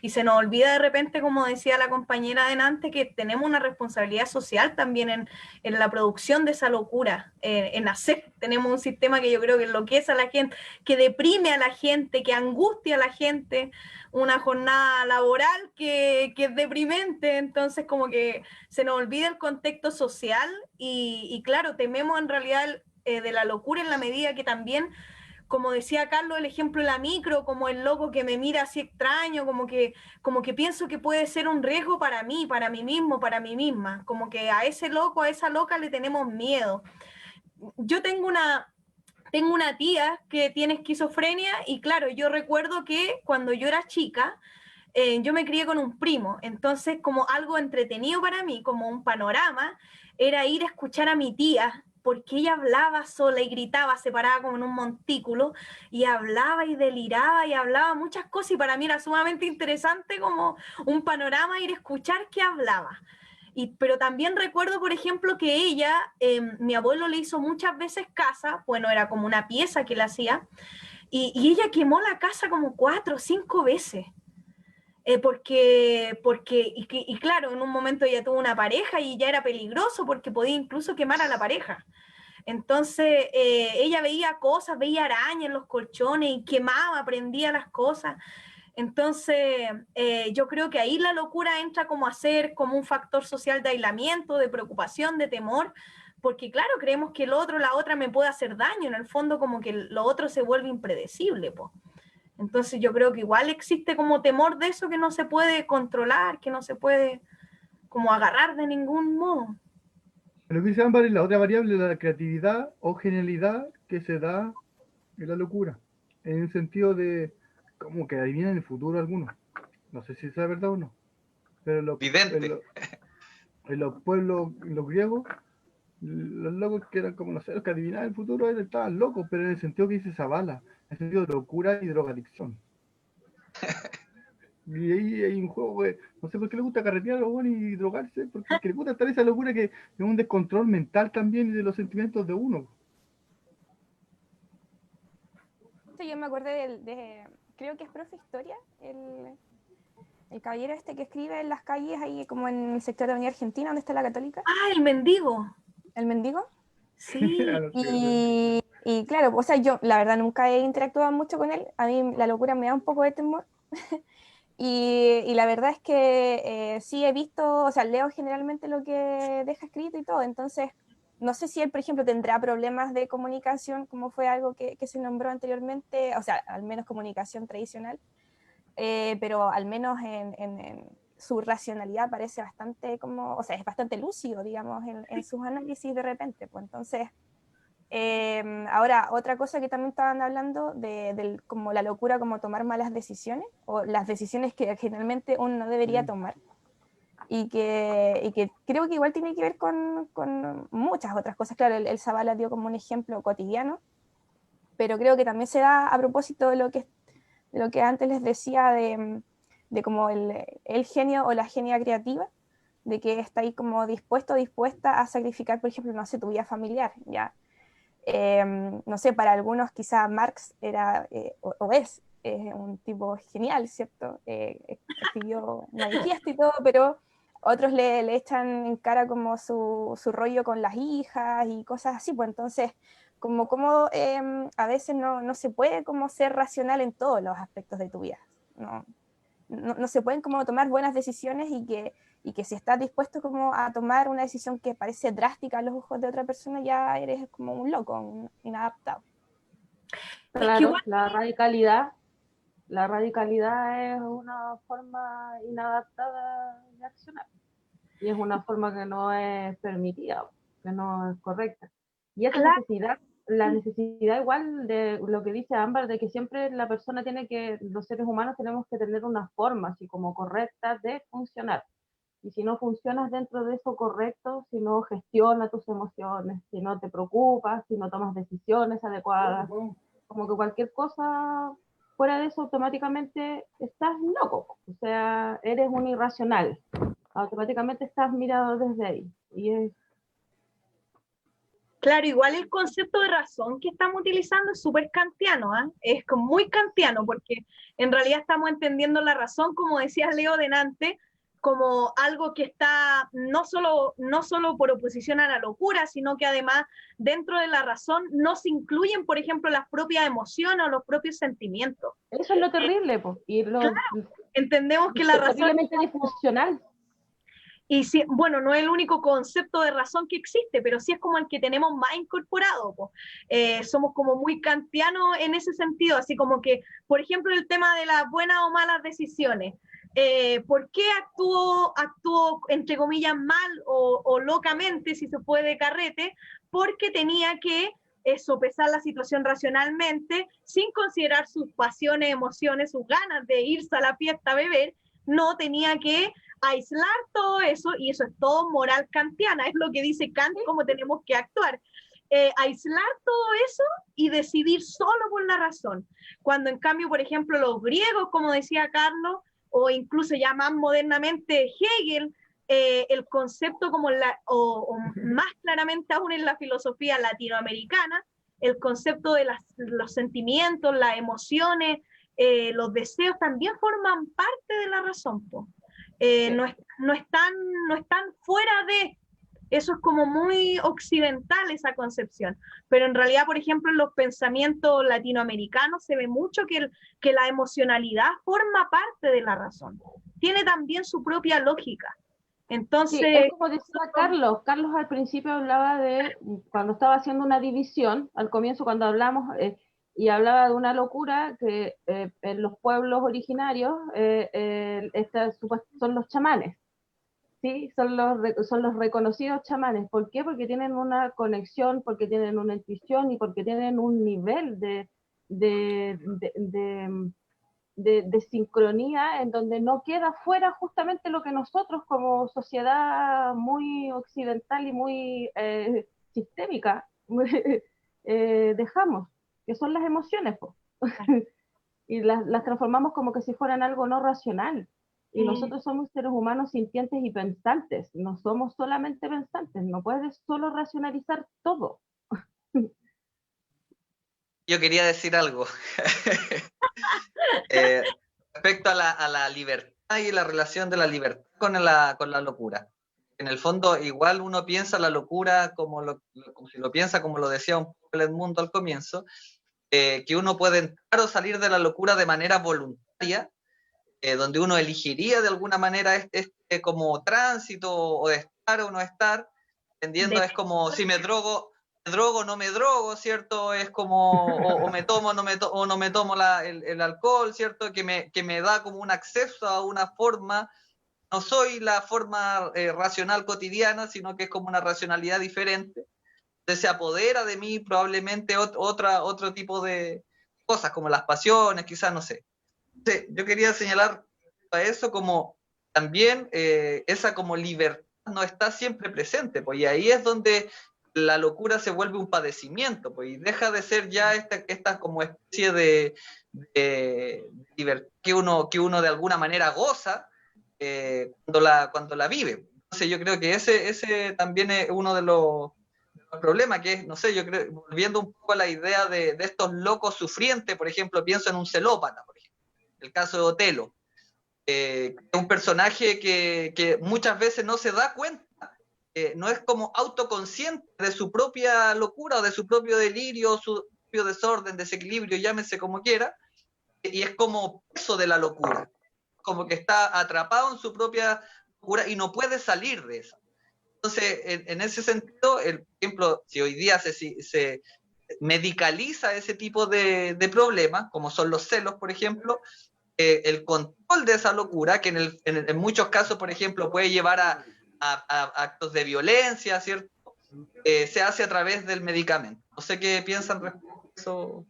Y se nos olvida de repente, como decía la compañera delante, que tenemos una responsabilidad social también en la producción de esa locura, en hacer. Tenemos un sistema que yo creo que enloquece a la gente, que deprime a la gente, que angustia a la gente, una jornada laboral que es deprimente, entonces como que se nos olvida el contexto social y claro, tememos en realidad de la locura en la medida que también, como decía Carlos, el ejemplo de la micro, como el loco que me mira así extraño, como que pienso que puede ser un riesgo para mí mismo, para mí misma, como que a ese loco, a esa loca le tenemos miedo. Yo tengo una tía que tiene esquizofrenia y claro, yo recuerdo que cuando yo era chica, yo me crié con un primo, entonces como algo entretenido para mí, como un panorama, era ir a escuchar a mi tía, porque ella hablaba sola y gritaba, se paraba como en un montículo, y hablaba y deliraba y hablaba muchas cosas, y para mí era sumamente interesante como un panorama ir a escuchar qué hablaba. Pero también recuerdo, por ejemplo, que ella, mi abuelo le hizo muchas veces casa, bueno, era como una pieza que le hacía, y ella quemó la casa como 4 o 5 veces. Y claro, en un momento ella tuvo una pareja y ya era peligroso porque podía incluso quemar a la pareja. Entonces ella veía cosas, veía arañas en los colchones y quemaba, prendía las cosas. Entonces yo creo que ahí la locura entra como a ser como un factor social de aislamiento, de preocupación, de temor, porque claro, creemos que el otro, la otra me puede hacer daño, en el fondo como que lo otro se vuelve impredecible, pues. Entonces yo creo que igual existe como temor de eso que no se puede controlar, que no se puede como agarrar de ningún modo. Pero que sean la otra variable, la creatividad o genialidad que se da en la locura, en el sentido de como que adivinan el futuro algunos. No sé si es verdad o no, pero en los pueblos, los griegos, los locos que eran como, no sé, los que adivinaban el futuro estaban locos, pero en el sentido que dice Zavala, en el sentido de locura y drogadicción. Y ahí hay un juego que, no sé por qué le gusta carretear a los buenos y drogarse, porque le gusta estar esa locura que es un descontrol mental también y de los sentimientos de uno. Yo me acuerdo creo que es profe Historia, el caballero este que escribe en las calles ahí como en el sector de Avenida Argentina, donde está la Católica. ¡Ah, el mendigo! ¿El mendigo? Sí. Y claro, o sea, yo la verdad nunca he interactuado mucho con él, a mí la locura me da un poco de temor. Y la verdad es que sí he visto, o sea, leo generalmente lo que deja escrito y todo, entonces no sé si él, por ejemplo, tendrá problemas de comunicación, como fue algo que se nombró anteriormente, o sea, al menos comunicación tradicional, pero al menos en su racionalidad parece bastante como, o sea, es bastante lúcido, digamos, en sus análisis de repente, pues entonces... ahora, otra cosa que también estaban hablando de como la locura, como tomar malas decisiones o las decisiones que generalmente uno no debería tomar y que creo que igual tiene que ver con muchas otras cosas. Claro, el Zavala dio como un ejemplo cotidiano pero creo que también se da a propósito de lo que antes les decía de como el genio o la genia creativa, de que está ahí como dispuesta a sacrificar, por ejemplo, no sé, tu vida familiar, ¿ya? No sé, para algunos quizá Marx era o es un tipo genial, ¿cierto? Escribió manifiesto y todo, pero otros le echan en cara como su rollo con las hijas y cosas así, pues entonces como a veces no se puede como ser racional en todos los aspectos de tu vida, no se pueden como tomar buenas decisiones y que si estás dispuesto como a tomar una decisión que parece drástica a los ojos de otra persona, ya eres como un loco, un inadaptado. Claro, la radicalidad es una forma inadaptada de accionar y es una forma que no es permitida, que no es correcta. Y esa necesidad, la necesidad igual de lo que dice Ámbar, de que siempre la persona los seres humanos tenemos que tener una forma así como correcta de funcionar. Y si no funcionas dentro de eso correcto, si no gestionas tus emociones, si no te preocupas, si no tomas decisiones adecuadas, como que cualquier cosa fuera de eso automáticamente estás loco, o sea, eres un irracional, automáticamente estás mirado desde ahí. Claro, igual el concepto de razón que estamos utilizando es súper kantiano, es como muy kantiano, porque en realidad estamos entendiendo la razón, como decía Leo delante, como algo que está no solo por oposición a la locura, sino que además dentro de la razón no se incluyen, por ejemplo, las propias emociones o los propios sentimientos. Eso es lo terrible, claro, entendemos que la razón es terriblemente disfuncional. Y si, bueno, no es el único concepto de razón que existe, pero sí es como el que tenemos más incorporado. Somos como muy kantianos en ese sentido, así como que, por ejemplo, el tema de las buenas o malas decisiones. ¿Por qué actuó, entre comillas, mal o locamente, si se puede, carrete? Porque tenía que sopesar la situación racionalmente, sin considerar sus pasiones, emociones, sus ganas de irse a la fiesta a beber, no tenía que aislar todo eso, y eso es todo moral kantiana, es lo que dice Kant, cómo tenemos que actuar. Aislar todo eso y decidir solo por la razón. Cuando en cambio, por ejemplo, los griegos, como decía Carlos, o incluso ya más modernamente Hegel, el concepto como o más claramente aún en la filosofía latinoamericana, el concepto de los sentimientos, las emociones, los deseos también forman parte de la razón, po. No están fuera de, eso es como muy occidental esa concepción, pero en realidad, por ejemplo, en los pensamientos latinoamericanos se ve mucho que la emocionalidad forma parte de la razón, tiene también su propia lógica. Entonces, sí, es como decía Carlos al principio hablaba de, cuando estaba haciendo una división, al comienzo cuando hablamos, y hablaba de una locura que en los pueblos originarios son los chamanes, ¿sí? Son los reconocidos chamanes. ¿Por qué? Porque tienen una conexión, porque tienen una intuición y porque tienen un nivel de sincronía en donde no queda fuera justamente lo que nosotros como sociedad muy occidental y muy sistémica dejamos, que son las emociones, y las transformamos como que si fueran algo no racional. Y nosotros somos seres humanos sintientes y pensantes, no somos solamente pensantes, no puedes solo racionalizar todo. Yo quería decir algo respecto a la libertad y la relación de la libertad con la locura. En el fondo, igual uno piensa la locura como si lo piensa, como lo decía un poco Edmundo al comienzo, que uno puede entrar o salir de la locura de manera voluntaria, donde uno elegiría de alguna manera este como tránsito o de estar o no estar, entendiendo es como si me drogo o no me drogo, ¿cierto? Es como o me tomo o no me tomo el alcohol, ¿cierto? Que me da como un acceso a una forma, no soy la forma racional cotidiana, sino que es como una racionalidad diferente, donde se apodera de mí probablemente otro tipo de cosas, como las pasiones, quizás, no sé. Entonces, yo quería señalar a eso como también esa como libertad no está siempre presente, pues, y ahí es donde la locura se vuelve un padecimiento, pues, y deja de ser ya esta como especie de libertad que uno de alguna manera goza cuando la vive. Entonces yo creo que ese también es uno de los problemas, que es, no sé, yo creo, volviendo un poco a la idea de estos locos sufrientes, por ejemplo, pienso en un celópata, por ejemplo, el caso de Otelo, un personaje que muchas veces no se da cuenta, no es como autoconsciente de su propia locura o de su propio delirio, su propio desorden, desequilibrio, llámese como quiera, y es como preso de la locura, como que está atrapado en su propia locura y no puede salir de eso. Entonces, en ese sentido, por ejemplo, si hoy día se medicaliza ese tipo de problemas, como son los celos, por ejemplo, el control de esa locura, que en muchos casos, por ejemplo, puede llevar a actos de violencia, ¿cierto? Se hace a través del medicamento. No sé qué piensan respecto a eso.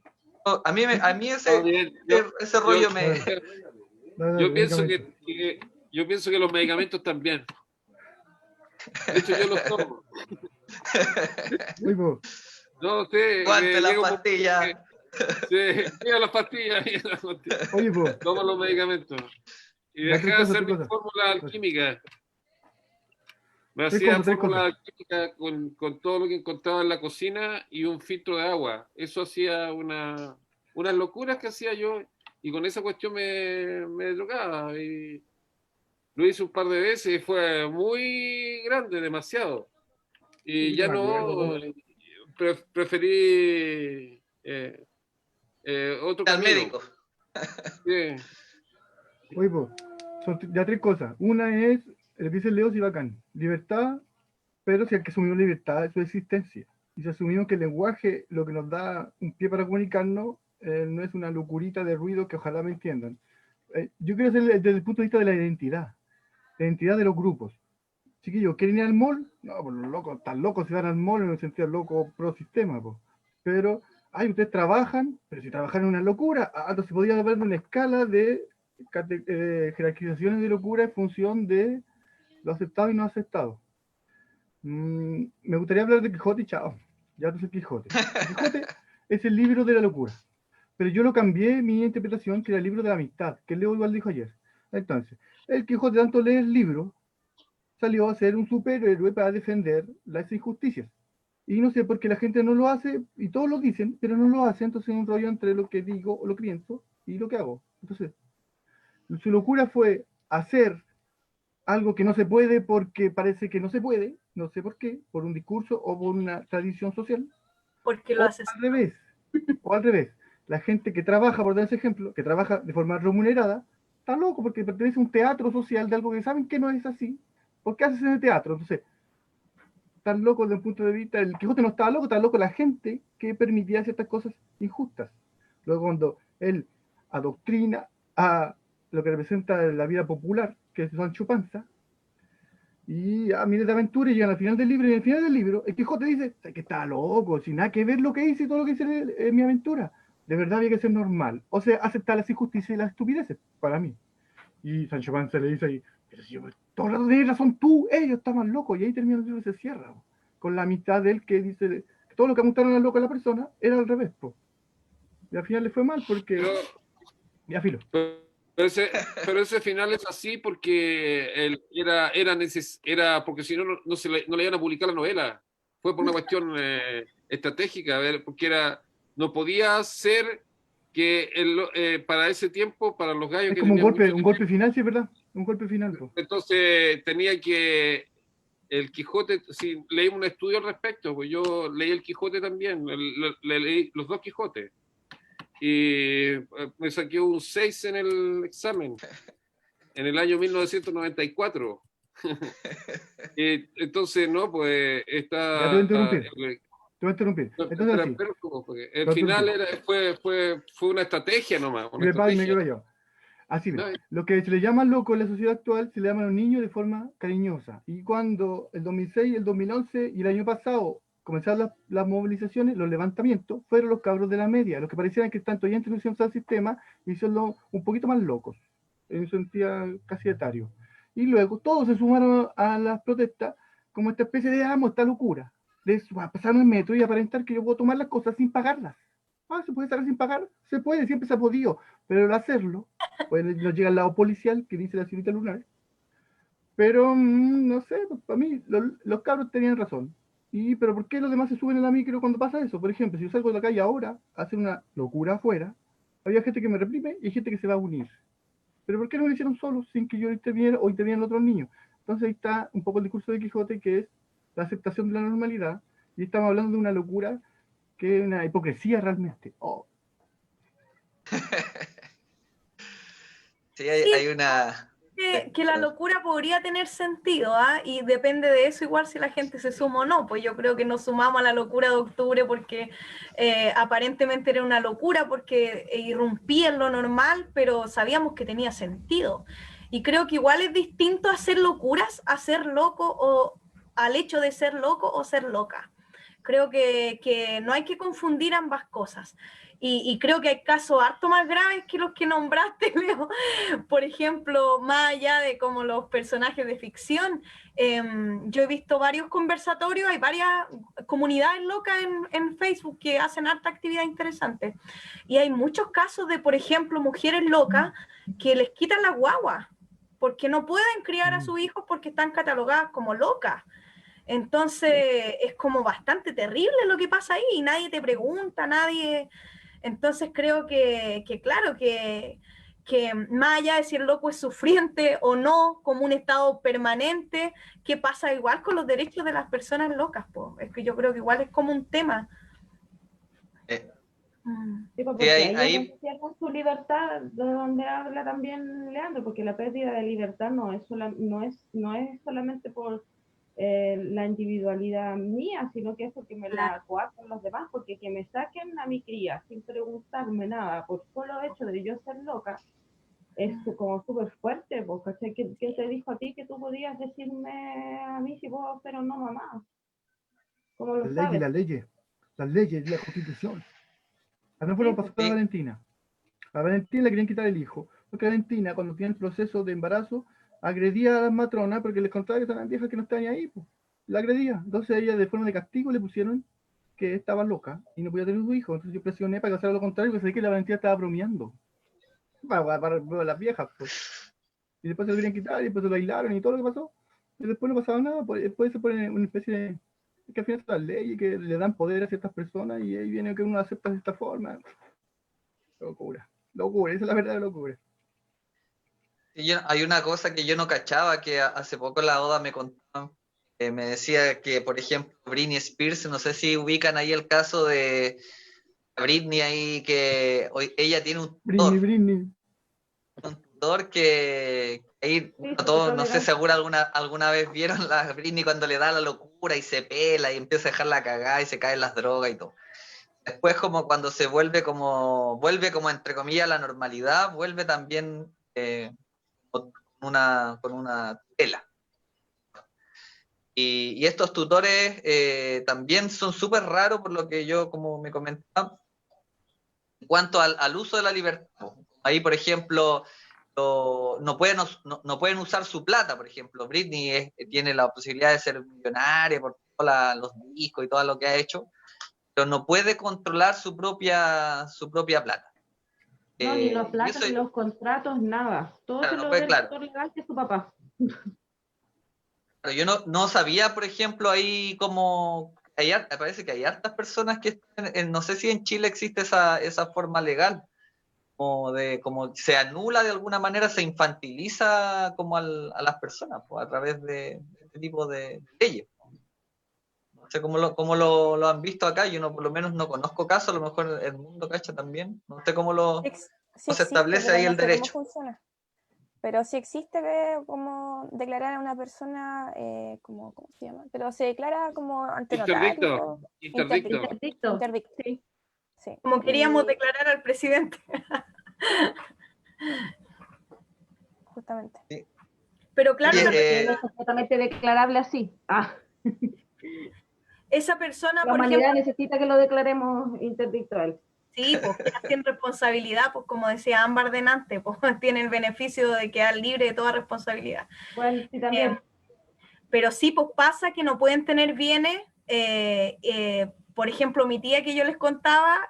A mí ese rollo me... Yo pienso que los medicamentos también. De hecho, yo los tomo. No sé. Guante las pastillas. Sí, mira las pastillas. Oye, pues. Toma los medicamentos. Y dejé de hacer mi fórmula alquímica. Me hacía fórmula alquímica con todo lo que encontraba en la cocina y un filtro de agua. Eso hacía unas locuras que hacía yo, y con esa cuestión me drogaba. Y lo hice un par de veces y fue muy grande, demasiado. Y ya no, preferí otro al camino. médico. Sí. Oye, pues, son ya 3 cosas. Una es, el que dice Leo, sí, bacán, libertad, pero si hay que asumir libertad de su existencia. Y si asumimos que el lenguaje, lo que nos da un pie para comunicarnos, no es una locurita de ruido que ojalá me entiendan. Yo quiero hacer desde el punto de vista de la identidad de los grupos. Chiquillos, ¿quieren ir al mall? No, pues los locos, tan locos si van al mall en el sentido loco pro sistema, pues. Pero, ustedes trabajan, pero si trabajan en una locura, entonces podrían haber una escala de jerarquizaciones de locura en función de lo aceptado y no aceptado. Me gustaría hablar de Quijote y chao. Ya tú sabes Quijote. Quijote es el libro de la locura. Pero yo lo cambié mi interpretación, que era el libro de la amistad, que Leo igual dijo ayer. Entonces, el Quijote, tanto lee el libro, salió a ser un superhéroe para defender las injusticias. Y no sé por qué la gente no lo hace, y todos lo dicen, pero no lo hacen, entonces es un rollo entre lo que digo o lo que pienso y lo que hago. Entonces, su locura fue hacer algo que no se puede porque parece que no se puede, no sé por qué, por un discurso o por una tradición social. Porque lo haces. O al revés, la gente que trabaja, por dar ese ejemplo, que trabaja de forma remunerada, está loco porque pertenece a un teatro social de algo que saben que no es así. ¿Por qué haces en el teatro? Entonces, están locos desde el punto de vista, el Quijote no estaba loco la gente que permitía ciertas cosas injustas. Luego cuando él adoctrina a lo que representa la vida popular, que es Sancho Panza, y a miles de aventuras llegan al final del libro, y al final del libro el Quijote dice que estaba loco, sin nada que ver lo que hice y todo lo que hice en mi aventura. De verdad había que ser normal. O sea, aceptar las injusticias y las estupideces, para mí. Y Sancho Panza le dice ahí, pero si yo todo el rato tenés razón tú, ellos estaban locos, y ahí termina el libro y se cierra, con la amistad de él que dice que todo lo que apuntaron al loco a la persona era al revés, po. Y al final le fue mal porque... ya filo. Pero ese final es así porque era porque si no, no le iban a publicar la novela. Fue por una cuestión estratégica, a ver, porque no podía ser que para ese tiempo, para los gallos... Es como un golpe final, sí, es verdad. Un golpe final. Po. Entonces tenía que... El Quijote, si leímos un estudio al respecto, pues yo leí el Quijote también, leí los 2 Quijotes. Y me saqué un 6 en el examen, en el año 1994. Entonces, no, pues está... Ya te voy a interrumpir. Entonces, así. El final fue una estrategia nomás. Una estrategia. Así ve. Lo que se le llama loco en la sociedad actual se le llama a los niños de forma cariñosa. Y cuando el 2006, el 2011 y el año pasado comenzaron las movilizaciones, los levantamientos, fueron los cabros de la media, los que parecían que están todavía introducidos al sistema y son un poquito más locos, en un sentido casi etario. Y luego todos se sumaron a las protestas como esta especie de esta locura. de pasarme el metro y aparentar que yo puedo tomar las cosas sin pagarlas. ¿Se puede sacar sin pagar? Se puede, siempre se ha podido, pero el hacerlo, pues nos llega al lado policial, que dice la señorita Lunar, pero no sé, pues, para mí los cabros tenían razón. Pero ¿por qué los demás se suben a la micro cuando pasa eso? Por ejemplo, si yo salgo de la calle ahora, hace una locura afuera, había gente que me reprime y hay gente que se va a unir. Pero ¿por qué no lo hicieron solos sin que yo interviniera o intervieran otros niños? Entonces ahí está un poco el discurso de Quijote, que es la aceptación de la normalidad, y estamos hablando de una locura que es una hipocresía realmente. Oh. Sí, hay una... Que la locura podría tener sentido, y depende de eso igual si la gente se suma o no. Pues yo creo que nos sumamos a la locura de octubre porque aparentemente era una locura, porque irrumpía en lo normal, pero sabíamos que tenía sentido. Y creo que igual es distinto hacer locuras a ser loco, o al hecho de ser loco o ser loca. Creo que no hay que confundir ambas cosas. Y creo que hay casos harto más graves que los que nombraste, Leo. Por ejemplo, más allá de como los personajes de ficción, yo he visto varios conversatorios, hay varias comunidades locas en Facebook que hacen harta actividad interesante. Y hay muchos casos de, por ejemplo, mujeres locas que les quitan la guagua porque no pueden criar a sus hijos porque están catalogadas como locas. Entonces es como bastante terrible lo que pasa ahí y nadie te pregunta, nadie... Entonces creo que claro, que más allá de si el loco es sufriente o no, como un estado permanente, que pasa igual con los derechos de las personas locas, po. Es que yo creo que igual es como un tema. Sí, porque ahí con su libertad, de donde habla también Leandro, porque la pérdida de libertad no es solamente por la individualidad mía, sino que es porque me la coartan los demás, porque que me saquen a mi cría sin preguntarme nada, por solo hecho de yo ser loca, es como súper fuerte, porque ¿quién te dijo a ti que tú podías decirme a mí si vos, pero no mamá? ¿Cómo lo sabes? Las leyes, la Constitución. A mí fue lo que pasó a Valentina. A Valentina le querían quitar el hijo, porque Valentina, cuando tiene el proceso de embarazo, agredía a las matronas porque les contaba que estaban viejas que no estaban ahí, pues. La agredía. Entonces ella, de forma de castigo, le pusieron que estaba loca y no podía tener su hijo. Entonces yo presioné para que hiciera lo contrario, porque sabía que la Valentina estaba bromeando. Para las viejas, pues. Y después se lo querían quitar, y después se lo aislaron y todo lo que pasó. Y después no pasaba nada, pues después se pone una especie de... que al final son las leyes que le dan poder a ciertas personas y ahí viene que uno acepta de esta forma. Locura, esa es la verdad de locura. Hay una cosa que yo no cachaba, que hace poco la Oda me contaba, me decía que, por ejemplo, Britney Spears, no sé si ubican ahí el caso de Britney ahí, que hoy ella tiene un tutor. Britney. Un tutor que ahí, todos, no sé si alguna vez vieron la Britney cuando le da la locura y se pela y empieza a dejarla cagada y se caen las drogas y todo. Después como cuando se vuelve como entre comillas la normalidad, vuelve también con una tela. Y estos tutores también son súper raros, por lo que yo, como me comentaba, en cuanto al uso de la libertad. Ahí, por ejemplo, no pueden usar su plata, por ejemplo. Britney tiene la posibilidad de ser millonaria por todos los discos y todo lo que ha hecho, pero no puede controlar su propia plata. No, ni los platos, ni los contratos, nada. Todo se lo ve el tutor legal que es su papá. Yo no sabía, por ejemplo, ahí como... parece que hay hartas personas que están, no sé si en Chile existe esa forma legal, como se anula de alguna manera, se infantiliza como a las personas, pues, a través de este tipo de leyes. No sé cómo lo han visto acá, yo por lo menos no conozco casos, a lo mejor el mundo cacha también, no sé cómo se establece ahí el derecho. Cómo funciona. Pero sí existe como declarar a una persona, ¿cómo se llama? Pero se declara como ante notario. Interdicto. Sí. Como queríamos declarar al presidente. Justamente. Sí. Pero claro, no es completamente declarable así. Esa persona, la humanidad necesita que lo declaremos interdicto a él. Sí, pues sin responsabilidad, pues como decía Ámbar delante, pues tiene el beneficio de quedar libre de toda responsabilidad. Bueno, sí, también. Pero sí, pues pasa que no pueden tener bienes por ejemplo, mi tía que yo les contaba,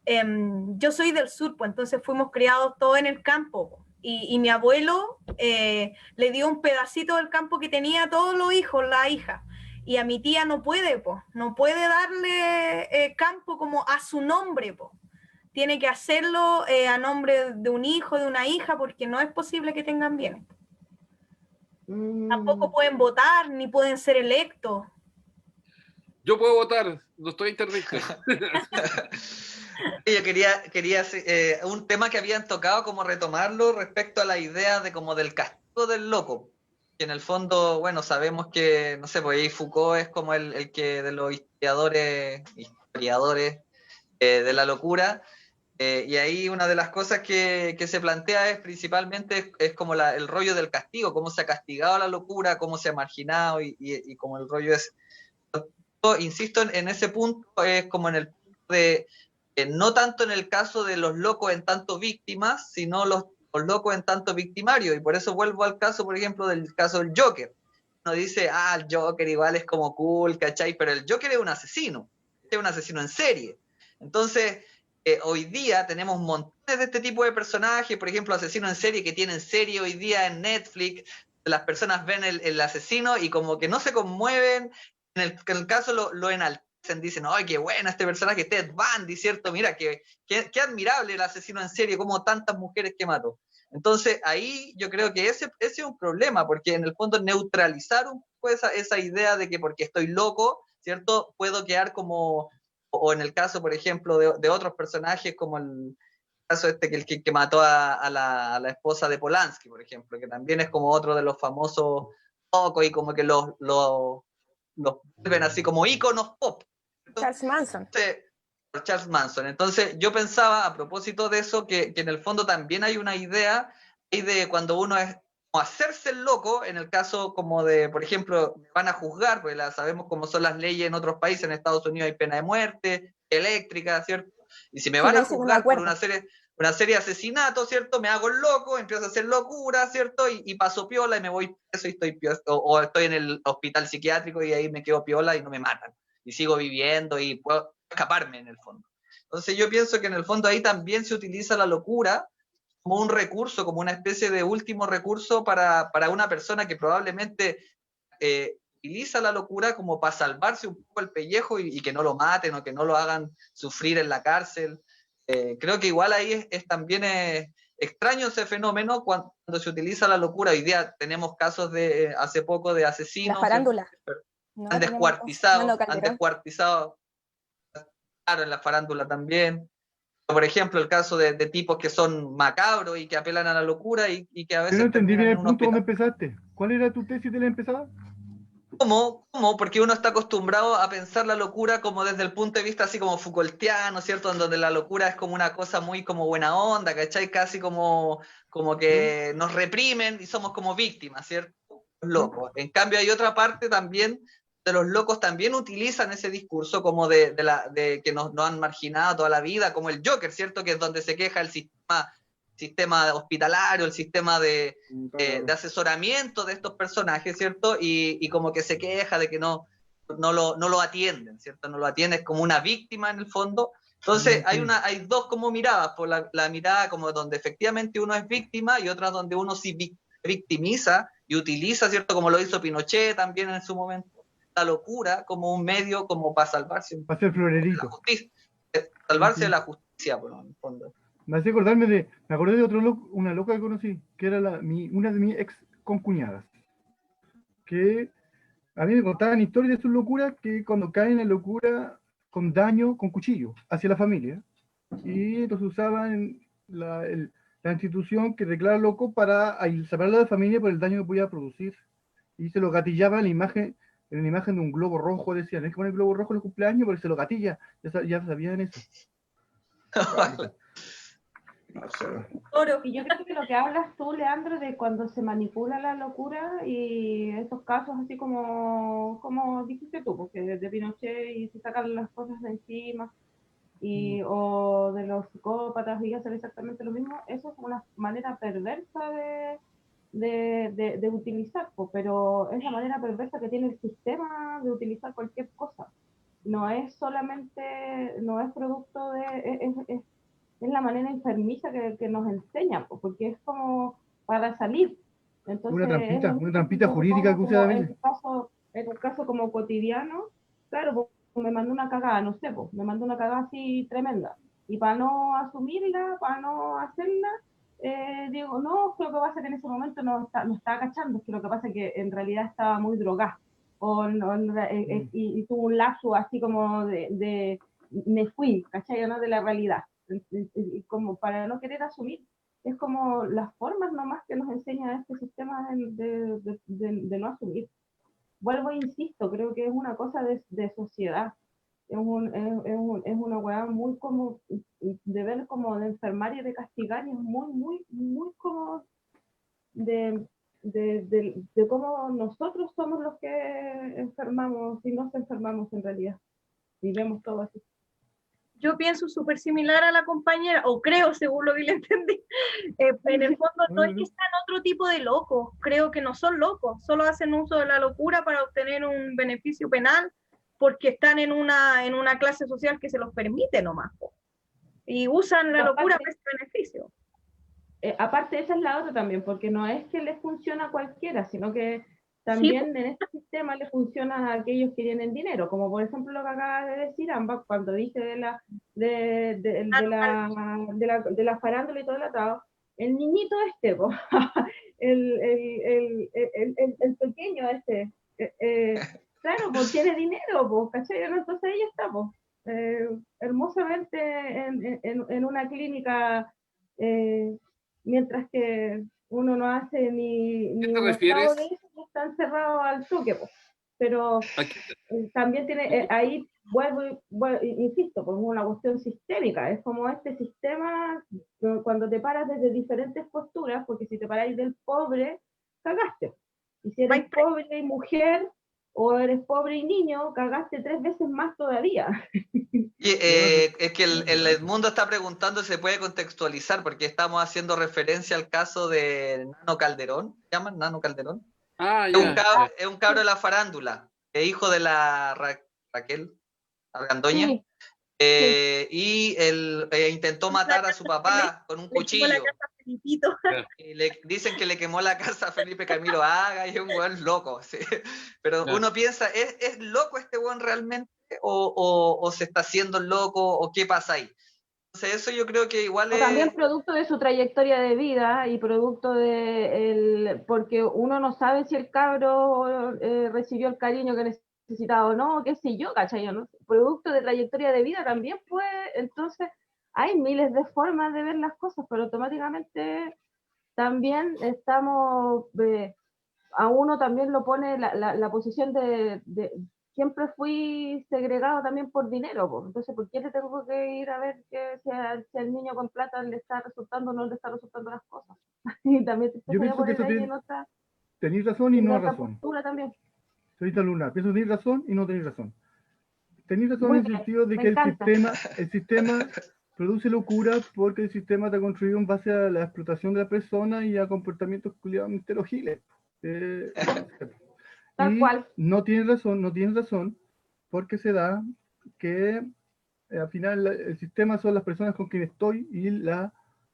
yo soy del sur, pues entonces fuimos criados todos en el campo. Y mi abuelo le dio un pedacito del campo que tenía a todos los hijos, la hija. Y a mi tía no puede, pues, no puede darle campo como a su nombre, pues. Tiene que hacerlo a nombre de un hijo, de una hija, porque no es posible que tengan bienes. Tampoco pueden votar, ni pueden ser electos. Yo puedo votar, no estoy interdicto. Yo quería un tema que habían tocado, como retomarlo respecto a la idea de como del castigo del loco. Que en el fondo, bueno, sabemos que, no sé, pues ahí Foucault es como el que de los historiadores de la locura. Y ahí una de las cosas que se plantea es principalmente es como el rollo del castigo, cómo se ha castigado la locura, cómo se ha marginado y como el rollo es... Yo insisto en ese punto, es como en el punto de, no tanto en el caso de los locos en tanto víctimas, sino los locos en tanto victimarios, y por eso vuelvo al caso, por ejemplo, del caso del Joker. Uno dice, el Joker igual es como cool, ¿cachai? Pero el Joker es un asesino en serie. Entonces, hoy día tenemos montones de este tipo de personajes, por ejemplo, asesinos en serie que tienen serie hoy día en Netflix, las personas ven el asesino y como que no se conmueven, en el caso lo enaltecen, dicen, ¡ay, qué bueno este personaje, Ted Bundy, ¿cierto? Mira, qué admirable el asesino en serie, como tantas mujeres que mató. Entonces, ahí yo creo que ese es un problema, porque en el fondo neutralizar un poco esa idea de que porque estoy loco, ¿cierto? Puedo quedar como, o en el caso, por ejemplo, de otros personajes, como el caso que mató a la esposa de Polanski, por ejemplo, que también es como otro de los famosos locos y como que los vuelven así como íconos pop. Charles Manson. Charles Manson. Entonces yo pensaba a propósito de eso que en el fondo también hay una idea ahí de cuando uno es como hacerse el loco, en el caso como de, por ejemplo, me van a juzgar, porque sabemos cómo son las leyes en otros países, en Estados Unidos hay pena de muerte, eléctrica, ¿cierto? Y si me van a juzgar por una serie de asesinatos, ¿cierto? Me hago el loco, empiezo a hacer locura, ¿cierto? Y paso piola y me voy preso y estoy o estoy en el hospital psiquiátrico y ahí me quedo piola y no me matan. Y sigo viviendo y puedo escaparme en el fondo. Entonces yo pienso que en el fondo ahí también se utiliza la locura como un recurso, como una especie de último recurso para una persona que probablemente utiliza la locura como para salvarse un poco el pellejo y que no lo maten o que no lo hagan sufrir en la cárcel. Creo que igual ahí también extraño ese fenómeno cuando se utiliza la locura. Hoy día tenemos casos de hace poco de asesinos. La farándula. Han descuartizado, claro, en la farándula también. Por ejemplo, el caso de tipos que son macabros y que apelan a la locura y que a veces... Yo no entendí bien el punto donde empezaste. ¿Cuál era tu tesis de la empezada? ¿Cómo? Porque uno está acostumbrado a pensar la locura como desde el punto de vista así como Foucaultiano, ¿cierto? En donde la locura es como una cosa muy como buena onda, ¿cachai? Casi como que nos reprimen y somos como víctimas, ¿cierto? Los locos. En cambio hay otra parte también de los locos también utilizan ese discurso como de que nos han marginado toda la vida, como el Joker, ¿cierto? Que es donde se queja el sistema hospitalario, el sistema de asesoramiento de estos personajes, ¿cierto? Y como que se queja de que no lo atienden, ¿cierto? No lo atienden como una víctima en el fondo. Entonces hay dos como miradas, por la mirada como donde efectivamente uno es víctima y otras donde uno sí victimiza y utiliza, ¿cierto? Como lo hizo Pinochet también en su momento, la locura como un medio como para salvarse. Para ser florerito. Salvarse de la justicia, por el fondo. Me hace me acordé de una loca que conocí, que era una de mis ex concuñadas, que a mí me contaban historias de sus locuras, que cuando caen en locura con daño, con cuchillo, hacia la familia, y los usaban la institución que declara loco para separarlo de la familia por el daño que podía producir, y se lo gatillaba en la imagen de un globo rojo, decían, es que poner el globo rojo en el cumpleaños porque se lo gatilla, ya sabían eso. Y yo creo que lo que hablas tú, Leandro, de cuando se manipula la locura y estos casos así como dijiste tú, porque de Pinochet y se sacan las cosas de encima, o de los psicópatas y hacen exactamente lo mismo, eso es una manera perversa de utilizar, pero es la manera perversa que tiene el sistema de utilizar cualquier cosa. No es solamente, no es producto de, es la manera enfermiza que nos enseña, porque es como para salir. Entonces, una trampita jurídica que usa en un caso como cotidiano, claro, pues, me mandó una cagada, no sé, pues, me mandó una cagada así tremenda. Y para no asumirla, para no hacerla, digo, no, creo que pasa que en ese momento no estaba cachando, es que lo que pasa es que en realidad estaba muy drogada. Y tuvo un lapso así como de me fui, ¿cachai? ¿No? De la realidad. Y como para no querer asumir, es como las formas nomás que nos enseña este sistema de no asumir. Vuelvo e insisto, creo que es una cosa de sociedad, es una weá muy como de ver como de enfermar y de castigar, y es muy como de cómo nosotros somos los que enfermamos y nos enfermamos en realidad, y vemos todo así. Yo pienso súper similar a la compañera, o creo, según lo que le entendí. En el fondo no es que sean otro tipo de locos, creo que no son locos, solo hacen uso de la locura para obtener un beneficio penal, porque están en una clase social que se los permite nomás, y usan la locura para ese beneficio. Aparte, esa es la otra también, porque no es que les funciona a cualquiera, sino que también en este sistema le funciona a aquellos que tienen dinero, como por ejemplo lo que acaba de decir Amba, cuando dice de la farándula y todo el atado, el niñito este, el pequeño este, claro, pues tiene dinero, pues, ¿cachai? Entonces ahí está, hermosamente en una clínica, mientras que uno no hace ni un octavo de eso, está encerrado al toque, pues. Pero también tiene, ahí vuelvo, insisto, pues es una cuestión sistémica, es como este sistema, cuando te paras desde diferentes posturas, porque si te paráis del pobre, cagaste. Y si eres pobre y mujer, o eres pobre y niño, cagaste 3 veces más todavía. Es que el Edmundo está preguntando si se puede contextualizar, porque estamos haciendo referencia al caso de Nano Calderón. ¿Se llaman Nano Calderón? Ah, es un cabro de la farándula, es hijo de la Raquel Argandoña. Sí. Y él intentó matar a su papá con un cuchillo. Y le dicen que le quemó la casa a Felipe Camilo Haga, y es un weón loco. ¿Sí? Pero uno piensa, ¿es loco este weón realmente? ¿O se está haciendo loco? ¿O qué pasa ahí? Entonces eso yo creo que igual es... También producto de su trayectoria de vida y producto porque uno no sabe si el cabro recibió el cariño que necesitaba o no, qué sé yo, ¿cachai? ¿No? Producto de trayectoria de vida también puede, entonces hay miles de formas de ver las cosas, pero automáticamente también estamos, a uno también lo pone la posición de siempre fui segregado también por dinero, pues. Entonces, ¿por qué le tengo que ir a ver que si al niño con plata le está resultando o no le está resultando las cosas? Y también te yo pienso que eso tenéis razón y no razón. También. Señorita Luna, pienso que tenéis razón y no tenéis razón. Tenéis razón en el sentido de que el sistema produce locura porque el sistema está construido en base a la explotación de la persona y a comportamientos culiados giles. Tal cual. No tienes razón, porque se da que al final el sistema son las personas con quienes estoy y los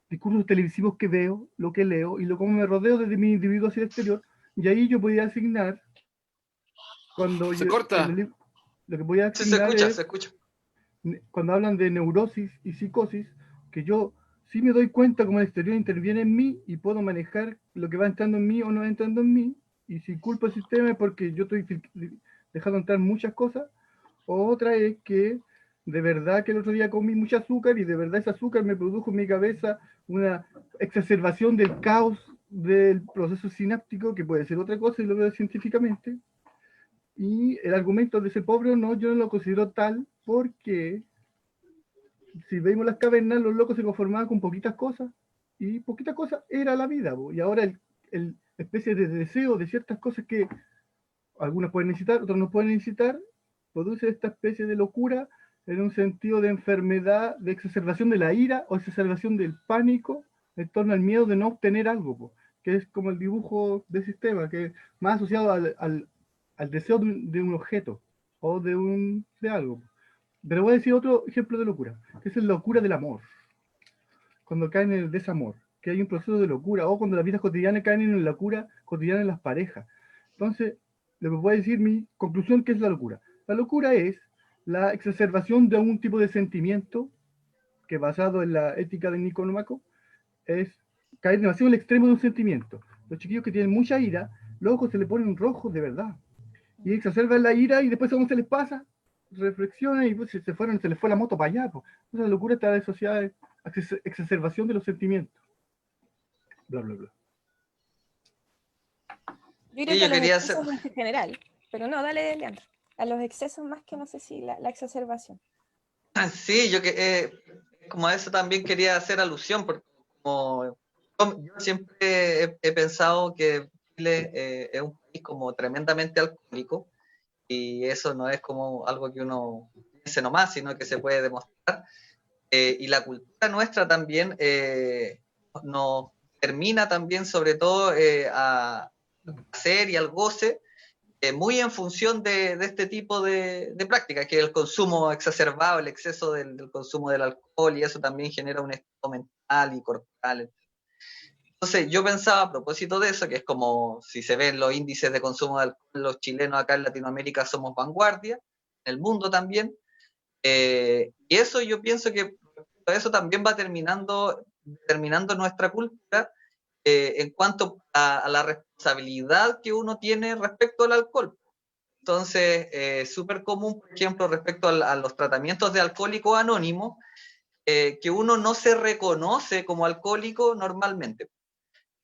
discursos televisivos que veo, lo que leo y cómo me rodeo desde mi individuo hacia el exterior, y ahí yo podía asignar cuando se corta. Lo que voy a asignar se escucha. Cuando hablan de neurosis y psicosis, que yo sí me doy cuenta cómo el exterior interviene en mí y puedo manejar lo que va entrando en mí o no va entrando en mí, y si culpo el sistema es porque yo estoy dejando entrar muchas cosas. Otra es que de verdad que el otro día comí mucho azúcar y de verdad ese azúcar me produjo en mi cabeza una exacerbación del caos del proceso sináptico, que puede ser otra cosa y lo veo científicamente. Y el argumento de ser pobre o no, yo no lo considero tal, porque si vemos las cavernas, los locos se conformaban con poquitas cosas, y poquitas cosas era la vida, y ahora el especie de deseo de ciertas cosas que algunas pueden necesitar, otras no pueden necesitar, produce esta especie de locura en un sentido de enfermedad, de exacerbación de la ira o exacerbación del pánico en torno al miedo de no obtener algo. que es como el dibujo del sistema, que es más asociado al deseo de un objeto o de algo. Pero voy a decir otro ejemplo de locura, que es la locura del amor. Cuando caen en el desamor, que hay un proceso de locura, o cuando las vidas cotidianas caen en la locura cotidiana en las parejas. Entonces, le voy a decir mi conclusión, que es la locura. La locura es la exacerbación de un tipo de sentimiento que, basado en la ética de Nicómaco, es caer demasiado en el extremo de un sentimiento. Los chiquillos que tienen mucha ira, los ojos se les ponen rojos de verdad. Y exacerban la ira y después, según se les pasa, reflexionan y pues, se les fue la moto para allá. Pues. Entonces la locura está asociada a exacerbación de los sentimientos. Bla, bla, bla. Yo creo que a los excesos en general, pero no, dale, Leandro. A los excesos más que, no sé si, la exacerbación. Sí, yo como a eso también quería hacer alusión, porque como yo siempre he pensado que Chile es un país como tremendamente alcohólico, y eso no es como algo que uno piense nomás, sino que se puede demostrar. Y la cultura nuestra también nos termina también, sobre todo, a hacer y al goce, muy en función de este tipo de prácticas, que el consumo exacerbado, el exceso del consumo del alcohol, y eso también genera un estado mental y corporal. Entonces yo pensaba, a propósito de eso, que es como si se ven los índices de consumo de alcohol, los chilenos acá en Latinoamérica somos vanguardia, en el mundo también, y eso yo pienso que eso también va determinando nuestra cultura en cuanto a la responsabilidad que uno tiene respecto al alcohol. Entonces, súper común, por ejemplo, respecto a los tratamientos de alcohólico anónimo, que uno no se reconoce como alcohólico normalmente.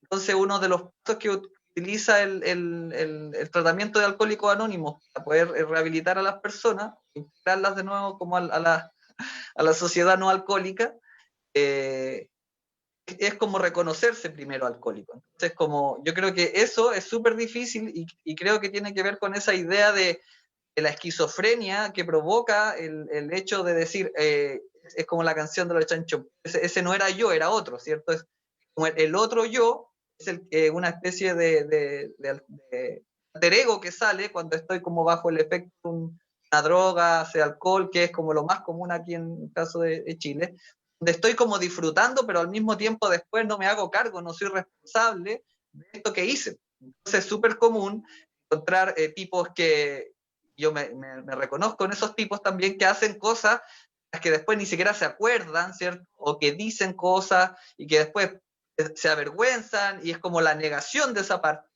Entonces, uno de los pasos que utiliza el tratamiento de alcohólicos anónimos para poder rehabilitar a las personas, integrarlas de nuevo como a la sociedad no alcohólica, es como reconocerse primero alcohólico. Entonces, como yo creo que eso es súper difícil, y creo que tiene que ver con esa idea de la esquizofrenia que provoca el hecho de decir, es como la canción de los Chancho, ese no era yo, era otro, ¿cierto? Es como el otro yo, es una especie de alter ego que sale cuando estoy como bajo el efecto de una droga, sea alcohol, que es como lo más común aquí en el caso de Chile, donde estoy como disfrutando, pero al mismo tiempo después no me hago cargo, no soy responsable de esto que hice. Entonces es súper común encontrar tipos que yo me reconozco en esos tipos también, que hacen cosas que después ni siquiera se acuerdan, ¿cierto? O que dicen cosas y que después se avergüenzan, y es como la negación de esa parte,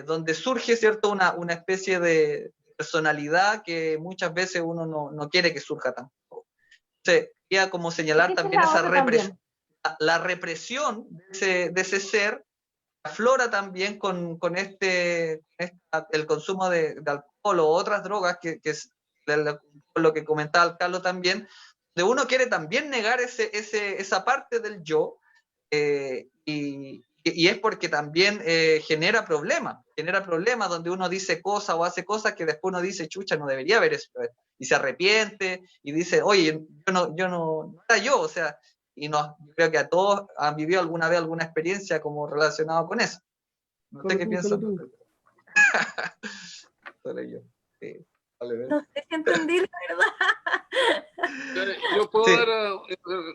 donde surge, ¿cierto?, una especie de personalidad que muchas veces uno no quiere que surja tampoco. Entonces, quería como señalar también la represión de ese ser, aflora también con el consumo de alcohol o otras drogas, que es lo que comentaba Carlos también, de uno quiere también negar esa parte del yo, y es porque también genera problemas donde uno dice cosas o hace cosas que después uno dice, chucha, no debería haber eso, y se arrepiente y dice, oye, yo no era yo, o sea, y yo creo que a todos han vivido alguna vez alguna experiencia como relacionada con eso. No sé qué piensan. Solo yo. Sí. Vale, no sé si entendí la verdad.